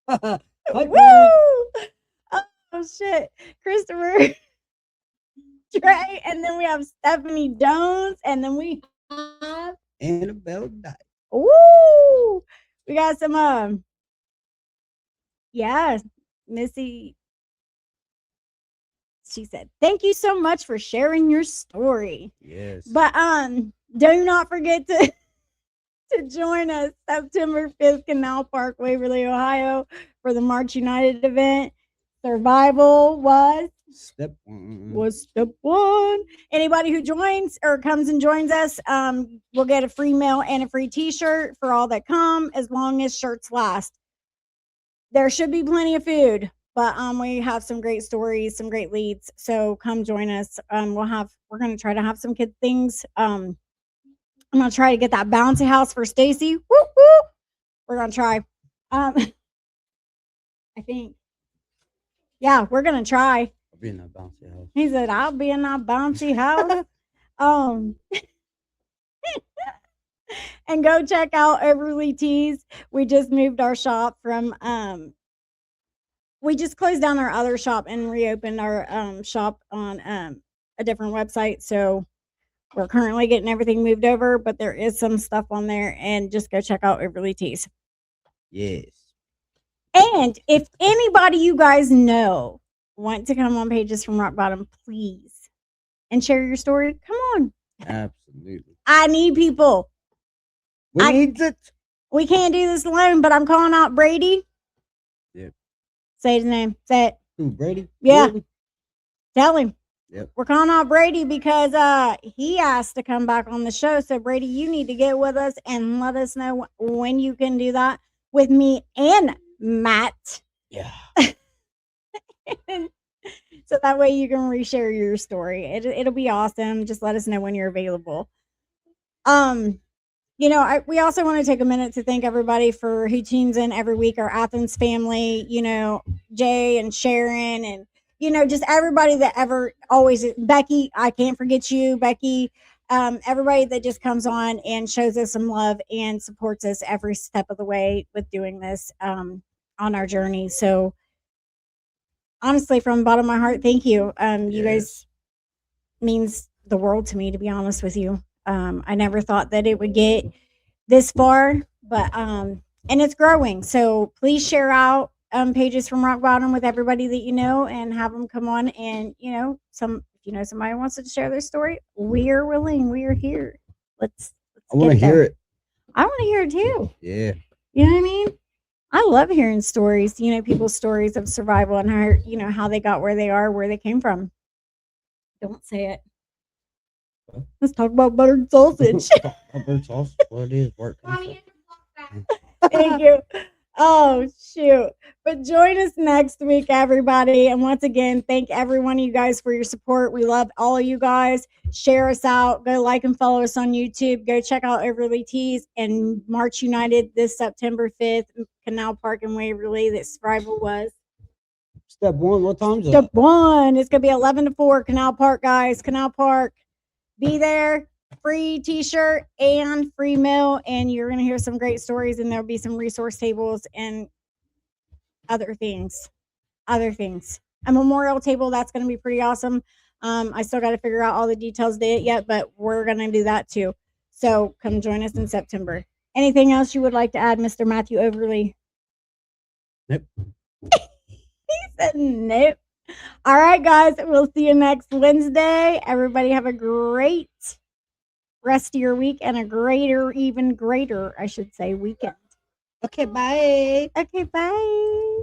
Woo! Oh shit, Christopher Trey, and then we have Stephanie Jones, and then we have Annabelle Dyke. woo! We got some yeah, Missy. She said, "Thank you so much for sharing your story." Yes. But do not forget to join us September 5th, Canal Park, Waverly, Ohio, for the March United event. Survival was Step one. step one. Anybody who joins or comes and joins us will get a free meal and a free t-shirt for all that come, as long as shirts last. There should be plenty of food, but we have some great stories, some great leads. So come join us. We're gonna try to have some kid things. I'm gonna try to get that bouncy house for Stacy. Woo woo. We're gonna try. I think. Yeah, we're gonna try. I'll be in that bouncy house. He said, "I'll be in that bouncy house." And go check out Overly Tees. We just moved our shop from we just closed down our other shop and reopened our shop on a different website. So we're currently getting everything moved over, but there is some stuff on there, and just go check out Overly Tees. Yes. And if anybody you guys know want to come on Pages from Rock Bottom, please, and share your story, come on. Absolutely. I need people. We need it. We can't do this alone, but I'm calling out Brady. Yep. Say his name. Say it. Who, Brady? Yeah. Brady? Tell him. Yep. We're calling out Brady because he asked to come back on the show. So Brady, you need to get with us and let us know when you can do that with me and Matt. Yeah. So that way you can reshare your story. It'll be awesome. Just let us know when you're available. We also want to take a minute to thank everybody who tunes in every week. Our Athens family, Jay and Sharon, and just everybody that always Becky. I can't forget you, Becky. Everybody that just comes on and shows us some love and supports us every step of the way with doing this on our journey. So honestly, from the bottom of my heart, thank you. You guys means the world to me, to be honest with you. I never thought that it would get this far, but and it's growing. So please share out Pages from Rock Bottom with everybody that you know, and have them come on. And if somebody wants to share their story, we are willing. We are here. Let's I want to hear it. I want to hear it too. Yeah. You know what I mean? I love hearing stories. People's stories of survival and how they got where they are, where they came from. Don't say it. Let's talk about buttered sausage. Buttered sausage. What it is. Work. Thank you. Oh, shoot. But join us next week, everybody. And once again, thank every one of you guys for your support. We love all of you guys. Share us out. Go like and follow us on YouTube. Go check out Overly Tees and March United this September 5th, Canal Park in Waverly. That Survival was. Step 1, what time is it? Step 1. It's going to be 11 to 4, Canal Park, guys. Canal Park. Be there. Free t-shirt and free meal, and you're going to hear some great stories, and there'll be some resource tables and other things. A memorial table, that's going to be pretty awesome. I still got to figure out all the details to it yet, but we're going to do that too. So come join us in September. Anything else you would like to add, Mr. Matthew Overly? Nope. He said nope. All right, guys, we'll see you next Wednesday. Everybody have a great rest of your week and a greater, even greater, I should say, weekend. Okay, bye. Okay, bye.